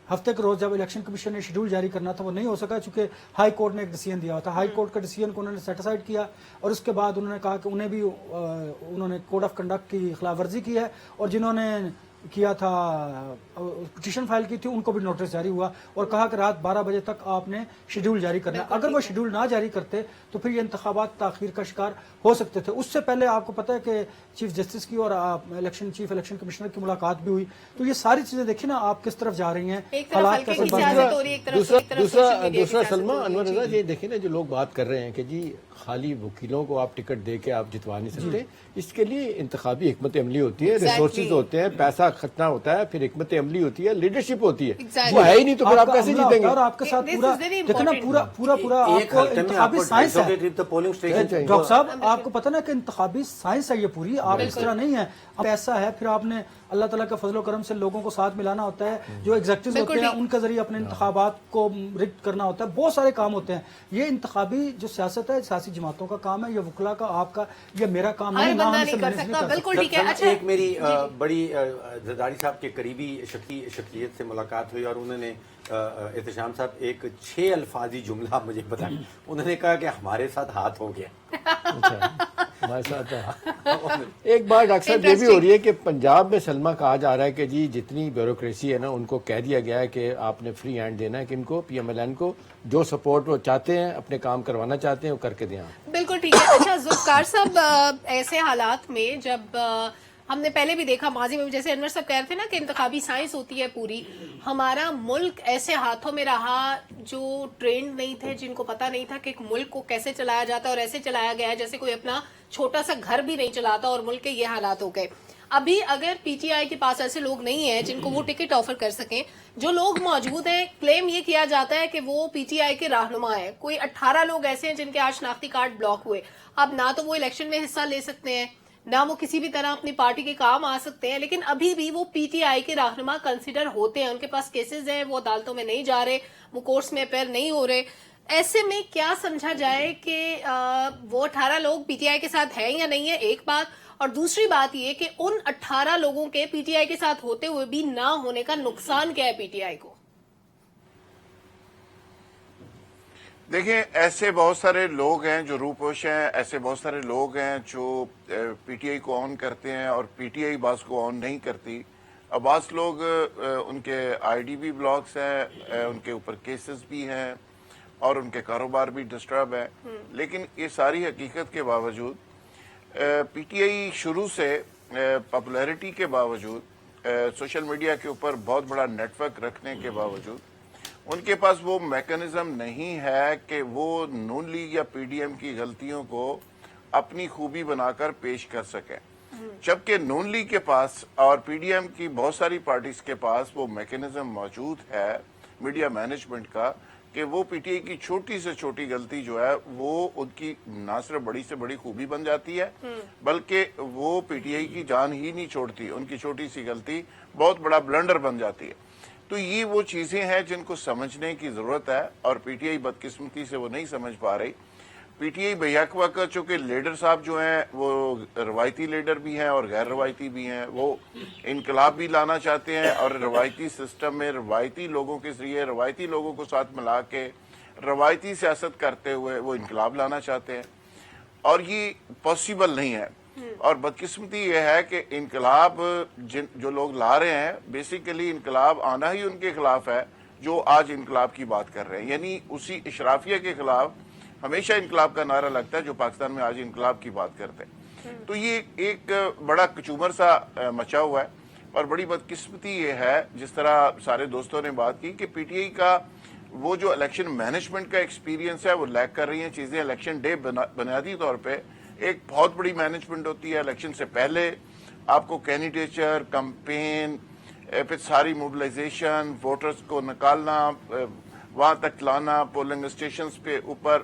हफ्ते के रोज जब इलेक्शन कमीशन ने शेड्यूल जारी करना था वो नहीं हो सका, चूंकि हाई कोर्ट ने एक डिसीजन दिया था। हाई कोर्ट का डिसीजन को उन्होंने सेटिसाइड किया और उसके बाद उन्होंने कहा कि उन्हें भी उन्होंने कोड ऑफ कंडक्ट की खिलाफ वर्जी की है, और जिन्होंने किया था पिटीशन फाइल की थी उनको भी नोटिस जारी हुआ और कहा कि रात 12 बजे तक आपने शेड्यूल जारी करना। अगर वो शेड्यूल ना जारी करते तो फिर ये इंतखाबात ताखीर का शिकार हो सकते थे। उससे पहले आपको पता है कि चीफ जस्टिस की और चीफ इलेक्शन कमिश्नर की मुलाकात भी हुई। तो ये सारी चीजें देखिए ना आप किस तरफ जा रही हैं, हालात कैसे बढ़ रहे हैं। दूसरा सलमा, अनवर रजा, ये देखिए ना जो लोग बात कर रहे हैं कि जी खाली वकीलों को आप टिकट दे के आप जितवा नहीं सकते, इसके लिए इंतखाबी हिकमत अमली होती है, रिसोर्सेज होते हैं, पैसा खर्चना होता है, फिर हिकमत अमली होती है, लीडरशिप होती है। वो है ही नहीं तो फिर आप कैसे जीतेंगे? और आपके साथ पूरा देखो ना, पूरा आपको इंतखाबी साइंस है डॉक्टर साहब, आपको पता ना कि इंतखाबी साइंस है ये पूरी, आप इस तरह नहीं है। अब ऐसा है, फिर आपने अल्लाह ताला का फजल करम से लोगों को साथ मिलाना होता है, जो एग्जेक्टिव होते हैं उनके जरिए अपने इंतखाबात को रिक्ट करना होता है, बहुत सारे काम होते हैं। ये इंतखाबी जो सियासत है सियासी जमातों का काम है, ये वकला का, आपका, ये मेरा काम नहीं है। बिल्कुल ठीक है। अच्छा, एक मेरी बड़ी जरदारी साहब के करीबी शख्सियत से मुलाकात हुई और उन्होंने एहतशाम साहब एक 6 अल्फाजी जुमला मुझे बताया। उन्होंने कहा कि हमारे साथ हाथ हो गया। हमारे साथ एक बार डॉक्टर साहब ये भी हो रही है कि पंजाब में सलमा कहा जा रहा है कि जी जितनी ब्यूरोक्रेसी है ना, उनको कह दिया गया है कि आपने फ्री हैंड देना है, किनको, पीएमएलएन को, जो सपोर्ट वो चाहते हैं, अपने काम करवाना चाहते हैं, वो करके दें। बिल्कुल ठीक है। अच्छा जुल्फकार साहब, ऐसे हालात में जब हमने पहले भी देखा माजी में, जैसे अनवर साहब कह रहे थे ना कि इंतखाबी साइंस होती है पूरी, हमारा मुल्क ऐसे हाथों में रहा जो ट्रेंड नहीं थे, जिनको पता नहीं था कि एक मुल्क को कैसे चलाया जाता है, और ऐसे चलाया गया है जैसे कोई अपना छोटा सा घर भी नहीं चलाता, और मुल्क के ये हालात हो गए। ابھی اگر پی ٹی آئی کے پاس ایسے لوگ نہیں ہیں جن کو وہ ٹکٹ آفر کر سکیں، جو لوگ موجود ہیں، کلیم یہ کیا جاتا ہے کہ وہ پی ٹی آئی کے رہنما ہیں، کوئی 18 لوگ ایسے ہیں جن کے آج شناختی کارڈ بلاک ہوئے، اب نہ تو وہ الیکشن میں حصہ لے سکتے ہیں، نہ وہ کسی بھی طرح اپنی پارٹی کے کام آ سکتے ہیں، لیکن ابھی بھی وہ پی ٹی آئی کے رہنما کنسیڈر ہوتے ہیں، ان کے پاس کیسز ہیں، وہ عدالتوں میں نہیں جا رہے، وہ کورٹس میں اپیئر نہیں ہو رہے۔ ایسے میں کیا سمجھا جائے کہ وہ 18 لوگ پی ٹی آئی کے ساتھ ہیں یا نہیں ہے، ایک بات، اور دوسری بات یہ کہ ان 18 لوگوں کے پی ٹی آئی کے ساتھ ہوتے ہوئے بھی نہ ہونے کا نقصان کیا ہے پی ٹی آئی کو؟ دیکھیں، ایسے بہت سارے لوگ ہیں جو روپوش ہیں، ایسے بہت سارے لوگ ہیں جو پی ٹی آئی کو آن کرتے ہیں اور پی ٹی آئی بعض کو آن نہیں کرتی۔ اب بعض لوگ ان کے آئی ڈی بھی بلاکس ہیں، ان کے اوپر کیسز بھی ہیں اور ان کے کاروبار بھی ڈسٹرب ہے، لیکن یہ ساری حقیقت کے باوجود پی ٹی آئی شروع سے پاپولیرٹی کے باوجود، سوشل میڈیا کے اوپر بہت بڑا نیٹ ورک رکھنے کے باوجود، ان کے پاس وہ میکانزم نہیں ہے کہ وہ نون لیگ یا پی ڈی ایم کی غلطیوں کو اپنی خوبی بنا کر پیش کر سکیں، جبکہ نون لیگ کے پاس اور پی ڈی ایم کی بہت ساری پارٹیز کے پاس وہ میکانزم موجود ہے میڈیا مینجمنٹ کا کہ وہ پی ٹی آئی کی چھوٹی سے چھوٹی غلطی جو ہے وہ ان کی نہ صرف بڑی سے بڑی خوبی بن جاتی ہے، بلکہ وہ پی ٹی آئی کی جان ہی نہیں چھوڑتی، ان کی چھوٹی سی غلطی بہت بڑا بلنڈر بن جاتی ہے۔ تو یہ وہ چیزیں ہیں جن کو سمجھنے کی ضرورت ہے، اور پی ٹی آئی بدقسمتی سے وہ نہیں سمجھ پا رہی۔ پی ٹی آئی بیک وقت چونکہ لیڈر صاحب جو ہیں وہ روایتی لیڈر بھی ہیں اور غیر روایتی بھی ہیں، وہ انقلاب بھی لانا چاہتے ہیں اور روایتی سسٹم میں روایتی لوگوں کے ذریعے روایتی لوگوں کو ساتھ ملا کے روایتی سیاست کرتے ہوئے وہ انقلاب لانا چاہتے ہیں، اور یہ پاسبل نہیں ہے۔ اور بدقسمتی یہ ہے کہ انقلاب جو لوگ لا رہے ہیں، بیسیکلی انقلاب آنا ہی ان کے خلاف ہے جو آج انقلاب کی بات کر رہے ہیں، یعنی اسی اشرافیہ کے خلاف ہمیشہ انقلاب کا نعرہ لگتا ہے جو پاکستان میں آج انقلاب کی بات کرتے ہیں۔ تو یہ ایک بڑا کچومر سا مچا ہوا ہے، اور بڑی بدقسمتی یہ ہے جس طرح سارے دوستوں نے بات کی کہ پی ٹی آئی کا وہ جو الیکشن مینجمنٹ کا ایکسپیرینس ہے وہ لیک کر رہی ہیں چیزیں۔ الیکشن ڈے بنیادی طور پہ ایک بہت بڑی مینجمنٹ ہوتی ہے، الیکشن سے پہلے آپ کو کینڈیڈیچر، کمپین، پھر ساری موبلائزیشن، ووٹرز کو نکالنا، وہاں تک لانا، پولنگ اسٹیشنز پہ اوپر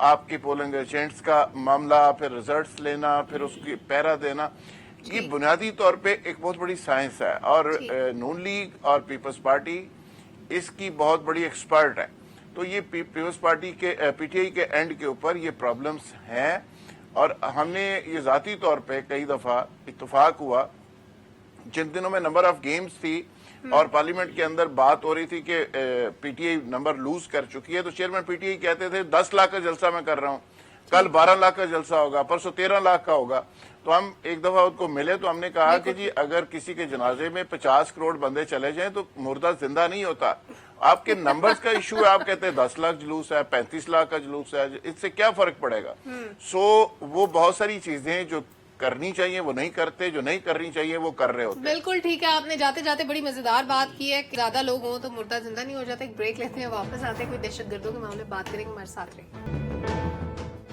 آپ کے پولنگ ایجنٹس کا معاملہ، پھر ریزلٹس لینا، پھر اس کی پیرا دینا، یہ بنیادی طور پہ ایک بہت بڑی سائنس ہے، اور نون لیگ اور پیپلز پارٹی اس کی بہت بڑی ایکسپرٹ ہے۔ تو یہ پیپلز پارٹی کے پی ٹی آئی کے اینڈ کے اوپر یہ پرابلمز ہیں، اور ہم نے یہ ذاتی طور پہ کئی دفعہ اتفاق ہوا جن دنوں میں نمبر آف گیمز تھی اور پارلیمنٹ کے اندر بات ہو رہی تھی کہ P T I number lose کر چکی ہے، تو چیئرمین پی ٹی آئی کہتے تھے 10 لاکھ کا جلسہ میں کر رہا ہوں، کل 12 لاکھ کا جلسہ ہوگا، پرسوں 13 لاکھ کا ہوگا۔ تو ہم ایک دفعہ ان کو ملے تو ہم نے کہا کہ جی اگر کسی کے جنازے میں 50 کروڑ بندے چلے جائیں تو مردہ زندہ نہیں ہوتا، آپ کے نمبرز کا ایشو ہے، آپ کہتے ہیں 10 لاکھ جلوس ہے، 35 لاکھ کا جلوس ہے، اس سے کیا فرق پڑے گا؟ سو وہ بہت ساری چیزیں جو کرنی چاہیے وہ نہیں کرتے، جو نہیں کرنی چاہیے وہ کر رہے ہوتے ہیں۔ بالکل ٹھیک ہے، آپ نے جاتے جاتے بڑی مزیدار بات کی ہے کہ زیادہ لوگ ہوں تو مردہ زندہ نہیں ہو جاتا۔ ایک بریک لیتے ہیں، واپس آتے ہیں، کوئی دہشت گردوں کے معاملے بات کریں گے، ہمارے ساتھ رہیں۔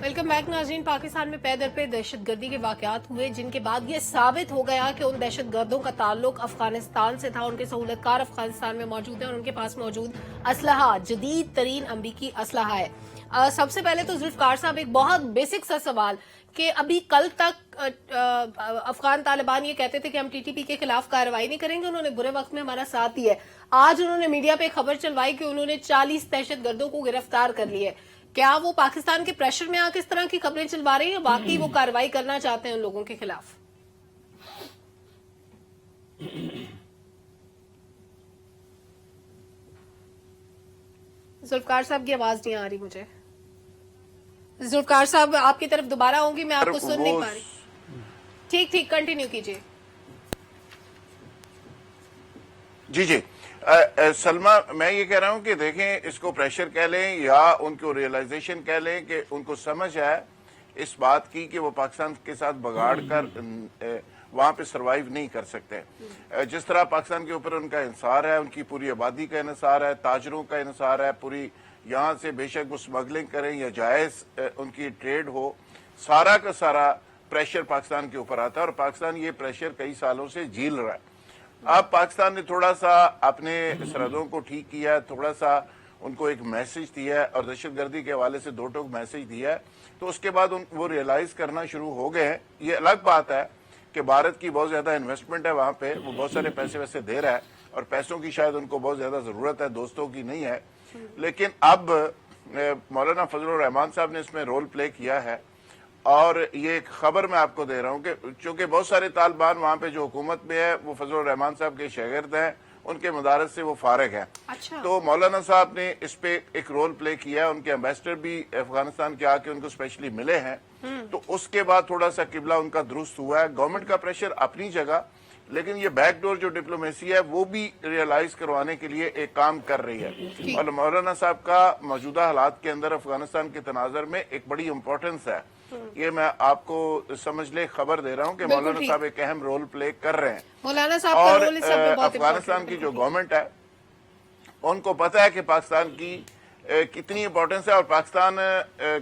ویلکم بیک ناظرین۔ پاکستان میں پے در پے دہشت گردی کے واقعات ہوئے جن کے بعد یہ ثابت ہو گیا کہ ان دہشت گردوں کا تعلق افغانستان سے تھا، ان کے سہولت کار افغانستان میں موجود ہیں اور ان کے پاس موجود اسلحہ جدید ترین امریکی اسلحہ ہے۔ سب سے پہلے تو ذوالفقار صاحب ایک بہت بیسک سا سوال کہ ابھی کل تک افغان طالبان یہ کہتے تھے کہ ہم ٹی ٹی پی کے خلاف کارروائی نہیں کریں گے، انہوں نے برے وقت میں ہمارا ساتھ دیا ہے۔ آج انہوں نے میڈیا پہ خبر چلوائی کہ انہوں نے 40 دہشت گردوں کو گرفتار کر لیا ہے۔ کیا وہ پاکستان کے پریشر میں آ کے اس طرح کی خبریں چلوا رہے ہیں یا واقعی وہ کارروائی کرنا چاہتے ہیں ان لوگوں کے خلاف؟ ذوالفقار صاحب کی آواز نہیں آ رہی مجھے۔ ذوالفقار صاحب آپ کی طرف دوبارہ آؤں گی، میں آپ کو سن نہیں پا رہی۔ ٹھیک کنٹینیو کیجیے۔ جی سلمہ، میں یہ کہہ رہا ہوں کہ دیکھیں، اس کو پریشر کہہ لیں یا ان کو ریئلائزیشن کہہ لیں کہ ان کو سمجھ ہے اس بات کی کہ وہ پاکستان کے ساتھ بگاڑ کر وہاں پہ سروائیو نہیں کر سکتے۔ جس طرح پاکستان کے اوپر ان کا انحصار ہے، ان کی پوری آبادی کا انحصار ہے، تاجروں کا انحصار ہے، پوری یہاں سے بے شک وہ سمگلنگ کریں یا جائز ان کی ٹریڈ ہو، سارا کا سارا प्रेशर पाकिस्तान के ऊपर आता है और पाकिस्तान ये प्रेशर कई सालों से झेल रहा है। अब पाकिस्तान ने थोड़ा सा अपने सरहदों को ठीक किया है, थोड़ा सा उनको एक मैसेज दिया है और दहशतगर्दी के हवाले से दो टोक मैसेज दिया है, तो उसके बाद वो रियलाइज करना शुरू हो गए हैं। ये अलग बात है कि भारत की बहुत ज्यादा इन्वेस्टमेंट है वहां पे, वो बहुत सारे पैसे वैसे दे रहा है और पैसों की शायद उनको बहुत ज्यादा जरूरत है, दोस्तों की नहीं है। लेकिन अब मौलाना फजलुर रहमान साहब ने इसमें रोल प्ले किया है और ये एक खबर मैं आपको दे रहा हूँ कि चूंकि बहुत सारे तालिबान वहां पे जो हुकूमत में है वो फजलुर रहमान साहब के शागिर्द हैं, उनके मदारस से वो फारिग हैं। अच्छा। तो मौलाना साहब ने इस पे एक रोल प्ले किया है, उनके एम्बेसडर भी अफगानिस्तान के आके उनको स्पेशली मिले हैं, तो उसके बाद थोड़ा सा किबला उनका दुरुस्त हुआ है। गवर्नमेंट का प्रेशर अपनी जगह, लेकिन ये बैकडोर जो डिप्लोमेसी है वो भी रियलाइज करवाने के लिए एक काम कर रही है और मौलाना साहब का मौजूदा हालात के अंदर अफगानिस्तान के तनाजर में एक बड़ी इंपॉर्टेंस है। ये मैं आपको समझ ले खबर दे रहा हूँ कि मौलाना साहब एक अहम रोल प्ले कर रहे हैं मौलाना साहब का और रोल इस सब में बहुत अफगानिस्तान की जो गवर्नमेंट है उनको पता है कि पाकिस्तान की कितनी इंपॉर्टेंस है और पाकिस्तान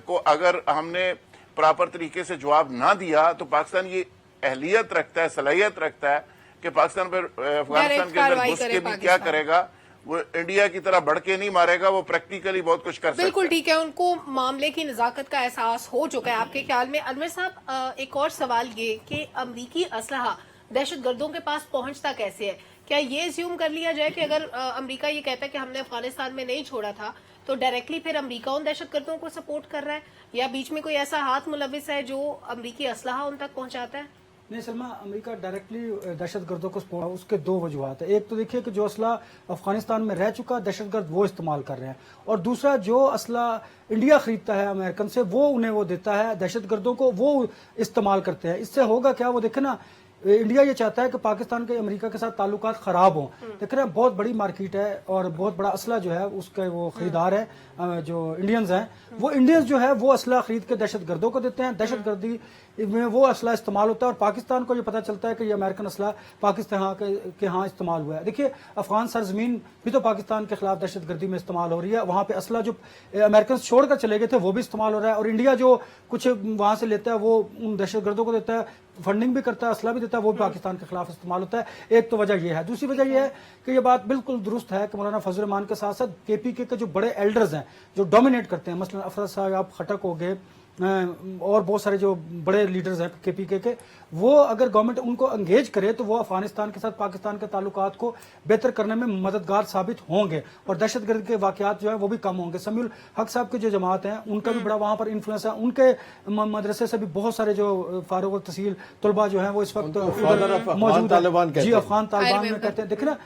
को अगर हमने प्रॉपर तरीके से जवाब ना दिया तो पाकिस्तान ये अहलियत रखता है, सलाहियत रखता है कि पाकिस्तान पर अफगानिस्तान के अंदर घुस के भी क्या करेगा, वो इंडिया की तरह बढ़ के नहीं मारेगा, वो प्रैक्टिकली बहुत कुछ कर सकता है। बिल्कुल ठीक है, उनको मामले की नजाकत का एहसास हो चुका है। आपके ख्याल में अनवर साहब एक और सवाल ये कि अमरीकी असलहा दहशतगर्दों के पास पहुंचता कैसे है? क्या ये ज्यूम कर लिया जाए कि अगर अमेरिका ये कहता है कि हमने अफगानिस्तान में नहीं छोड़ा था तो डायरेक्टली फिर अमेरिका उन दहशतगर्दों को सपोर्ट कर रहा है, या बीच में कोई ऐसा हाथ मुलविस है जो अमरीकी असलहा उन तक पहुंचाता है? नहीं सलमा, अमेरिका डायरेक्टली दहशतगर्दों को सपोर्ट, उसके दो वजूहत है। एक तो देखिए कि जो असला अफगानिस्तान में रह चुका दहशतगर्द वो इस्तेमाल कर रहे हैं, और दूसरा जो असला इंडिया खरीदता है अमेरिकन से वो उन्हें वो देता है दहशतगर्दों को, वो इस्तेमाल करते हैं। इससे होगा क्या, वो देखे ना, इंडिया ये चाहता है कि पाकिस्तान के अमेरिका के साथ ताल्लुकात खराब हों। देख रहे हैं बहुत बड़ी मार्केट है और बहुत बड़ा असला जो है उसके वो खरीदार है जो इंडियंस हैं, वो इंडियंस जो है वो असला खरीद के दहशतगर्दों को देते हैं, दहशतगर्दी में वो असला इस्तेमाल होता है और पाकिस्तान को ये पता चलता है कि ये अमेरिकन असला पाकिस्तान के यहाँ इस्तेमाल हुआ है। देखिए अफगान सरजमीन भी तो पाकिस्तान के खिलाफ दहशतगर्दी में इस्तेमाल हो रही है, वहाँ पे असला जो अमेरिकन छोड़कर चले गए थे वो भी इस्तेमाल हो रहा है, और इंडिया जो कुछ वहाँ से लेता है वो उन दहशतगर्दों को देता है, फंडिंग भी करता है, असला भी देता है, वो भी पाकिस्तान के खिलाफ इस्तेमाल होता है। एक तो वजह यह है। दूसरी वजह यह है कि ये बात बिल्कुल दुरुस्त है कि मौलाना फजल रहमान के साथ साथ केपीके के जो बड़े एल्डर्स हैं जो डोमिनेट करते हैं, मसलन अफरत साहब खटक हो गए और बहुत सारे जो बड़े लीडर्स हैं केपीके के, वो अगर गवर्नमेंट उनको एंगेज करे तो वो अफगानिस्तान के साथ पाकिस्तान के ताल्लुकात को बेहतर करने में मददगार साबित होंगे और दहशतगर्द के वाकयात जो है वो भी कम होंगे। समीउल हक साहब के जो जमात हैं उनका भी बड़ा वहाँ पर इन्फ्लुएंस है, उनके मदरसे से भी बहुत सारे जो फारूक तहसील तलबा जो है वो इस वक्त मौजूद है। जी, अफगान तालिबान में कहते हैं। देखिए ना,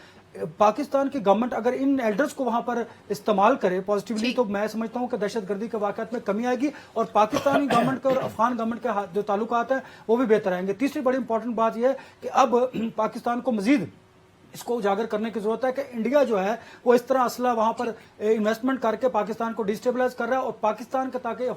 पाकिस्तान की गवर्नमेंट अगर इन एल्डर्स को वहां पर इस्तेमाल करे पॉजिटिवली तो मैं समझता हूं कि दहशतगर्दी के वाकयात में कमी आएगी और पाकिस्तानी गवर्नमेंट के और अफगान गवर्नमेंट के जो ताल्लुकात हैं वो भी बेहतर आएंगे। तीसरी बड़ी इंपॉर्टेंट बात यह है कि अब पाकिस्तान को मजीद इसको उजागर करने की जरूरत है कि इंडिया जो है वो इस तरह असला वहां पर इन्वेस्टमेंट करके पाकिस्तान को डिस्टेबलाइज कर रहा है और पाकिस्तान के ताकि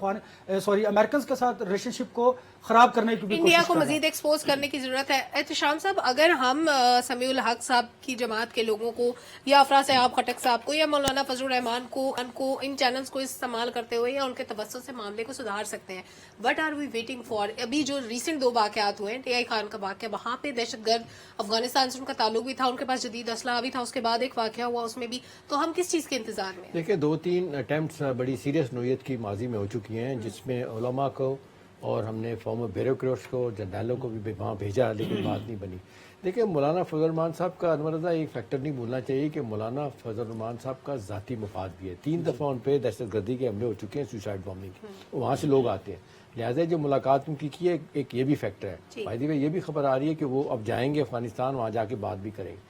अमेरिकन के साथ रिलेशनशिप को खराब करने की भी इंडिया को मजीद एक्सपोज करने की जरूरत है। एहतशाम साहब, अगर हम समीउल हक साहब की जमात के लोगों को या अफरा सयाब खटक साहब को या मौलाना फजलुर रहमान को इन चैनल्स को इस्तेमाल करते हुए या उनके तवज्जुह से मामले को सुधार सकते हैं, what are we waiting for? अभी जो रिसेंट 2 वाकयात हुए हैं, टीआई खान का वाकया, वहां पे दहशतगर्द अफगानिस्तान से उनका ताल्लुक भी था, उनके पास जदीद असला भी था, उसके बाद एक वाकया हुआ उसमें भी, तो हम किस चीज के इंतजार में? देखिए 2-3 अटेम्प्ट्स बड़ी सीरियस नोयत की माजी में हो चुकी हैं जिसमें उलमा को और हमने फॉर्मर ब्यूरोक्रेट्स को, जनरलों को भी वहाँ भेजा, लेकिन बात नहीं बनी। देखिए मौलाना फजल रहमान साहब का अनवर रज़ा एक फैक्टर नहीं भूलना चाहिए कि मौलाना फजल रहमान साहब का ज़ाती मफाद भी है। 3 दफ़ा उन पर दहशतगर्दी के हमले हो चुके हैं, सुसाइड बॉम्बिंग के, वहाँ से लोग आते हैं, लिहाजा जो मुलाकात उनकी की है एक ये भी फैक्टर है। भाई ये भी खबर आ रही है कि वो अब जाएंगे अफगानिस्तान, वहाँ जाके बात भी करेंगे।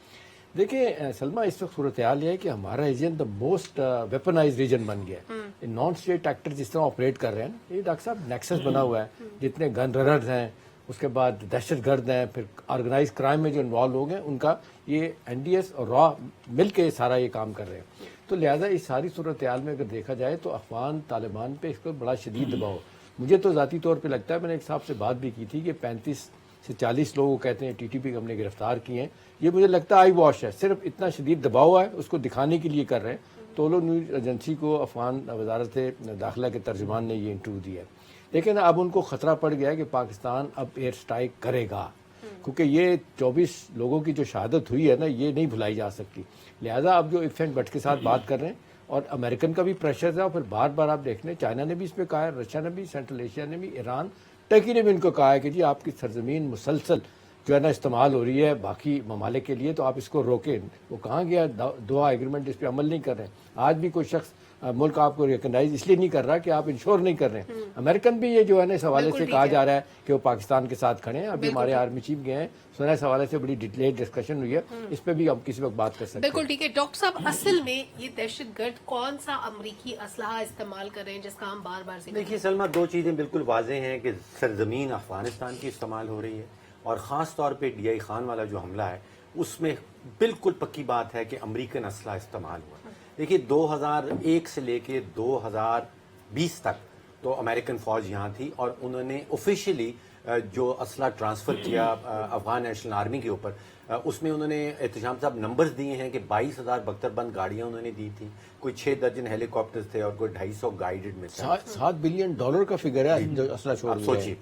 देखिए सलमा, इस वक्त सूरत हाल है कि हमारा region the most weaponize region बन गया है। नॉन स्टेट एक्टर जिस तरह ऑपरेट कर रहे हैं, ये डॉक्टर साहब नेक्सस बना हुआ है, जितने गन रनर्स हैं, उसके बाद दहशतगर्द हैं, फिर ऑर्गेनाइज क्राइम में जो इन्वॉल्व लोग हैं, उनका ये एनडीएस और रॉ मिल के सारा ये काम कर रहे हैं। तो लिहाजा इस सारी सूरत हाल में अगर देखा जाए तो अफगान तालिबान पे इसको बड़ा शदीद दबाव। मुझे तो ज़ाती तौर पर लगता है, मैंने एक साहब से बात भी की थी कि 35 से 40 लोगों को कहते हैं टीटीपी हमने गिरफ्तार किए हैं। ये मुझे लगता है आई वॉश है, सिर्फ इतना शदीद दबाव है उसको दिखाने के लिए कर रहे हैं। तो लोग न्यूज़ एजेंसी को अफगान वजारत दाखिला के तर्जुमान ने ये इंटरव्यू दिया है। لیکن اب ان کو خطرہ پڑ گیا ہے کہ پاکستان اب ایئر سٹرائک کرے گا، کیونکہ یہ 24 لوگوں کی جو شہادت ہوئی ہے نا، یہ نہیں بھلائی جا سکتی. لہٰذا اب جو اف اینڈ بٹ کے ساتھ بات کر رہے ہیں، اور امریکن کا بھی پریشر ہے، اور پھر بار بار آپ دیکھ لیں چائنا نے بھی اس پہ کہا ہے، رشیا نے بھی، سینٹرل ایشیا نے بھی، ایران، ٹرکی نے بھی ان کو کہا ہے کہ جی آپ کی سرزمین مسلسل جو ہے نا استعمال ہو رہی ہے باقی ممالک کے لیے، تو آپ اس کو روکیں. وہ کہاں گیا دوحہ ایگریمنٹ، اس پہ عمل نہیں کر رہے ہیں. آج بھی کوئی شخص ملک آپ کو ریکگنائز اس لیے نہیں کر رہا کہ آپ انشور نہیں کر رہے ہیں. امریکن بھی یہ جو ہے نا اس حوالے سے کہا جا رہا ہے کہ وہ پاکستان کے ساتھ کھڑے ہیں. ابھی ہمارے آرمی چیف گئے ہیں، سنا اس حوالے سے بڑی ڈیٹیل ڈسکشن ہوئی ہے، اس پہ بھی ہم کسی وقت بات کر سکتے ہیں. بالکل ٹھیک ہے ڈاکٹر صاحب، اصل میں یہ دہشت گرد کون سا امریکی اسلحہ استعمال کر رہے ہیں جس کا ہم بار بار ذکر؟ دیکھیے سلمہ، دو چیزیں بالکل واضح ہیں کہ سرزمین افغانستان کی استعمال ہو رہی ہے، اور خاص طور پہ ڈی آئی خان والا جو حملہ ہے اس میں بالکل پکی بات ہے کہ امریکن اسلحہ استعمال ہوا. دیکھیے 2001 سے لے کے 2020 تک تو امریکن فوج یہاں تھی، اور انہوں نے آفیشیلی جو اسلحہ ٹرانسفر کیا افغان نیشنل آرمی کے اوپر، اس میں انہوں نے احتشام صاحب نمبرز دیے ہیں کہ 22,000 بختر بند گاڑیاں انہوں نے دی تھیں، کوئی 6 درجن ہیلی کاپٹرز تھے، اور کوئی 250 گائیڈڈ میں تھے. $7 بلین کا فگر ہے جو اسلحہ چھوڑ آپ دیا ہے. سوچیے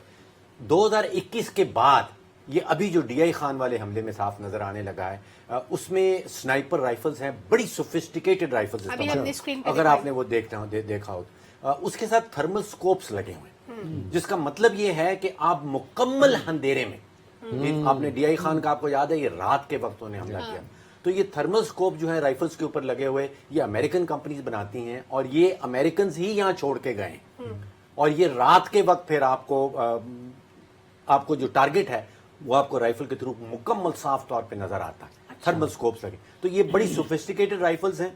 2021 کے بعد یہ ابھی جو ڈی آئی خان والے حملے میں صاف نظر آنے لگا ہے، اس میں سنائپر رائفلز ہیں، بڑی سوفسٹیکیٹڈ رائفلز اگر آپ نے وہ دیکھا ہو. اس کے ساتھ تھرمل سکوپس لگے ہوئے ہیں، جس کا مطلب یہ ہے کہ آپ مکمل اندھیرے میں، آپ نے ڈی آئی خان کا آپ کو یاد ہے یہ رات کے وقت انہوں نے حملہ کیا، تو یہ تھرمل سکوپ جو ہے رائفلز کے اوپر لگے ہوئے، یہ امریکن کمپنیز بناتی ہیں، اور یہ امریکنز ہی یہاں چھوڑ کے گئے ہیں. اور یہ رات کے وقت پھر آپ کو جو ٹارگٹ ہے وہ آپ کو رائفل کے تھرو مکمل صاف طور پہ نظر آتا ہے. تھرمل سکوپس لگے، تو یہ بڑی سوفسٹیکیٹڈ رائفلز ہیں.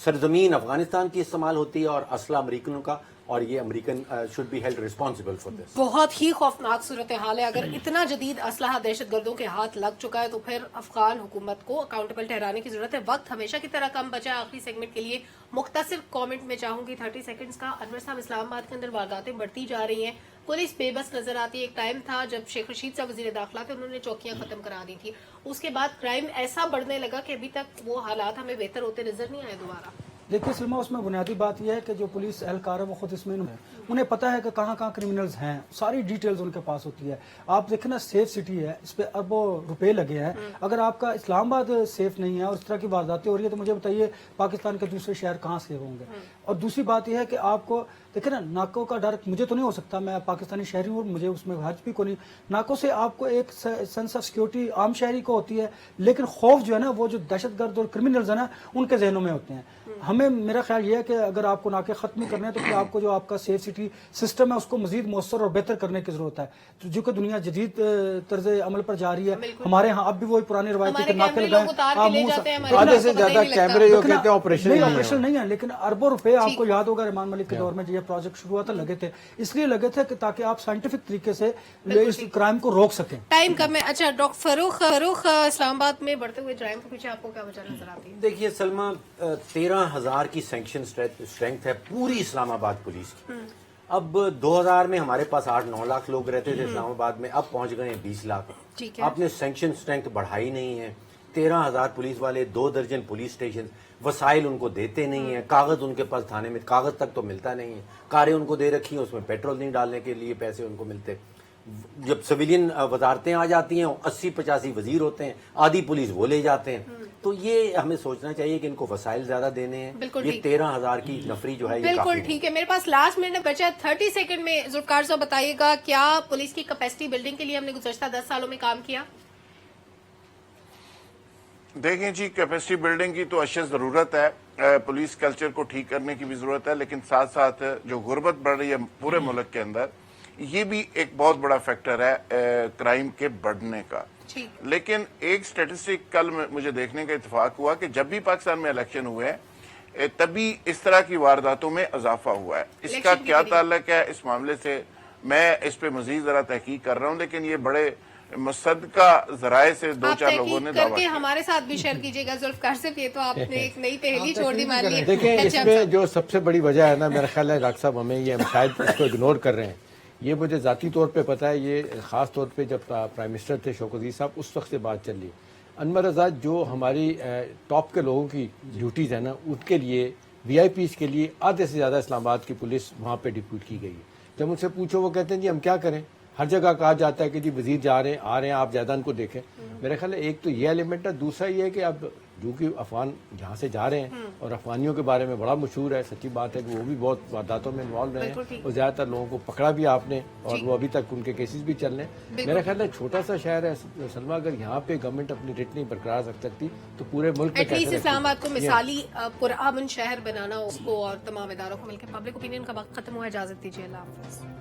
سرزمین افغانستان کی استعمال ہوتی ہے اور اسلحہ امریکنوں کا، اور یہ American should be held responsible for this. بہت ہی خوفناک صورتحال ہے. اگر اتنا جدید اسلحہ دہشت گردوں کے ہاتھ لگ چکا ہے تو پھر افغان حکومت کو اکاؤنٹیبل ٹھہرانے کی ضرورت ہے. وقت ہمیشہ کی طرح کم بچا ہے. آخری سیگمنٹ کے لیے مختصر کامنٹ میں چاہوں گی 30 سیکنڈز کا. انور صاحب، اسلام آباد کے اندر وارداتیں بڑھتی جا رہی ہیں، پولیس بے بس نظر آتی ہے. ایک ٹائم تھا جب شیخ رشید صاحب وزیر داخلہ تھے، انہوں نے چوکیاں ختم کرا دی تھی. اس کے بعد کرائم ایسا بڑھنے لگا کہ ابھی تک وہ حالات ہمیں بہتر ہوتے نظر نہیں آئے دوبارہ. دیکھیے سلمہ، اس میں بنیادی بات یہ ہے کہ جو پولیس اہلکار ہے وہ خود اس میں انہیں پتہ ہے کہ کہاں کہاں کرمنلز ہیں، ساری ڈیٹیلز ان کے پاس ہوتی ہے. آپ دیکھیں نا، سیف سٹی ہے، اس پہ اربوں روپے لگے ہیں. اگر آپ کا اسلام آباد سیف نہیں ہے اور اس طرح کی وارداتیں ہو رہی ہے تو مجھے بتائیے پاکستان کے دوسرے شہر کہاں سیف ہوں گے. اور دوسری بات یہ ہے کہ آپ کو دیکھیں نا، ناکوں کا ڈر مجھے تو نہیں ہو سکتا، میں پاکستانی شہری ہوں، مجھے اس میں حرج بھی کوئی نہیں. ناکوں سے آپ کو ایک سینس آف سیکورٹی عام شہری کو ہوتی ہے، لیکن خوف جو ہے نا وہ جو دہشت گرد اور کرمنلز ہیں نا ان کے ذہنوں میں ہوتے ہیں. ہمیں، میرا خیال یہ ہے کہ اگر آپ کو ناکے ختم کرنے ہیں تو پھر آپ کو جو آپ کا سیف سٹی سسٹم ہے اس کو مزید مؤثر اور بہتر کرنے کی ضرورت ہے. جو کہ دنیا جدید طرز عمل پر جا رہی ہے. ہمارے ہاں اب بھی وہی پرانی روایتی کہ ناکے لگائیں، آدھے سے زیادہ کیمرے جو کہتے ہیں آپریشن نہیں ہے، لیکن اربوں روپے آپ کو یاد ہوگا رحمان ملک کے دور میں یہ پروجیکٹ شروع ہوا تھا، لگے تھے اس لیے لگے تھے کہ تاکہ آپ سائنٹیفک طریقے سے اس کرائم کو روک سکیں. ٹائم کم ہے. اچھا ڈاکٹر فاروق، اسلام آباد میں بڑھتے ہوئے جرائم کے پیچھے آپ کو کیا وجہ نظر آتی ہے؟ دیکھیے سلمہ، 13,000 کی سینکشن اسٹرینتھ ہے پوری اسلام آباد پولیس کی. اب 2000 میں ہمارے پاس 8-9 لاکھ لوگ رہتے تھے اسلام آباد میں، اب پہنچ گئے 20 لاکھ. آپ نے سینکشن اسٹرینتھ بڑھائی نہیں ہے. 13,000 پولیس والے، 2 درجن پولیس اسٹیشن، وسائل ان کو دیتے نہیں ہیں. کاغذ ان کے پاس تھانے میں کاغذ تک تو ملتا نہیں ہے. کاریں ان کو دے رکھی ہیں، اس میں پیٹرول نہیں ڈالنے کے لیے پیسے ان کو ملتے. جب سویلین وزارتیں آ جاتی ہیں 80-85 وزیر ہوتے ہیں، آدھی پولیس وہ لے جاتے ہیں. تو یہ ہمیں سوچنا چاہیے کہ ان کو وسائل زیادہ دینے ہیں. یہ 13,000 کی نفری جو ہے یہ بالکل ٹھیک ہے. میرے پاس لاسٹ منٹ بچا 30 سیکنڈ میں. ذوالفقار صاحب بتائیے گا، کیا پولیس کی کیپیسٹی بلڈنگ کے لیے ہم نے گزشتہ 10 سالوں میں کام کیا؟ دیکھیں جی، کیپیسٹی بلڈنگ کی تو اشد ضرورت ہے، پولیس کلچر کو ٹھیک کرنے کی بھی ضرورت ہے، لیکن ساتھ ساتھ جو غربت بڑھ رہی ہے پورے ملک کے اندر، یہ بھی ایک بہت بڑا فیکٹر ہے کرائم کے بڑھنے کا. لیکن ایک سٹیٹسٹک کل مجھے دیکھنے کا اتفاق ہوا کہ جب بھی پاکستان میں الیکشن ہوئے تبھی اس طرح کی وارداتوں میں اضافہ ہوا ہے. اس کا کیا تعلق ہے اس معاملے سے، میں اس پہ مزید ذرا تحقیق کر رہا ہوں، لیکن یہ بڑے مصدقہ ذرائع سے 2-4 لوگوں نے دعویٰ کیا. ہمارے ساتھ بھی شیئر کیجیے گا. ذوالفقار صاحب، یہ تو آپ نے ایک نئی پہلی چھوڑ دی مان لی. دیکھیں اس میں جو سب سے بڑی وجہ ہے نا، میرا خیال ہے ڈاکٹر صاحب ہمیں یہ شاید اس کو اگنور کر رہے ہیں. یہ مجھے ذاتی طور پہ پتہ ہے، یہ خاص طور پہ جب پرائم منسٹر تھے شوکت عزیز صاحب، اس وقت سے بات چل رہی. انور رضا، جو ہماری ٹاپ کے لوگوں کی ڈیوٹیز ہیں نا، ان کے لیے وی آئی پیز کے لیے آدھے سے زیادہ اسلام آباد کی پولیس وہاں پہ ڈپیوٹ کی گئی ہے. जब उनसे पूछो वो कहते हैं जी हम क्या करें, हर जगह कहा जाता है कि जी वजीर जा रहे हैं आ रहे हैं आप ज्यादा उनको देखें। मेरे ख्याल है एक तो ये एलिमेंट है, दूसरा ये है कि अब जो कि अफगान यहाँ से जा रहे हैं और अफगानियों के बारे में बड़ा मशहूर है, सच्ची बात है कि वो भी बहुत वारदातों में इन्वॉल्व रहे हैं और ज्यादातर लोगों को पकड़ा भी आपने और वो अभी तक उनके केसेस भी चल रहे हैं। मेरा ख्याल है छोटा सा शहर है सलमा, अगर यहाँ पे गवर्नमेंट अपनी रेट नहीं बरकरार रख सकती तो पूरे मुल्क में एटलीस्ट कैसे इस्लामाबाद को मिसाली पुरअमन शहर बनाना, उसको और तमाम इदारों को मिलकर। पब्लिक ओपिनियन का वक्त खत्म हुआ, इजाजत दीजिए, अल्लाह हाफिज़।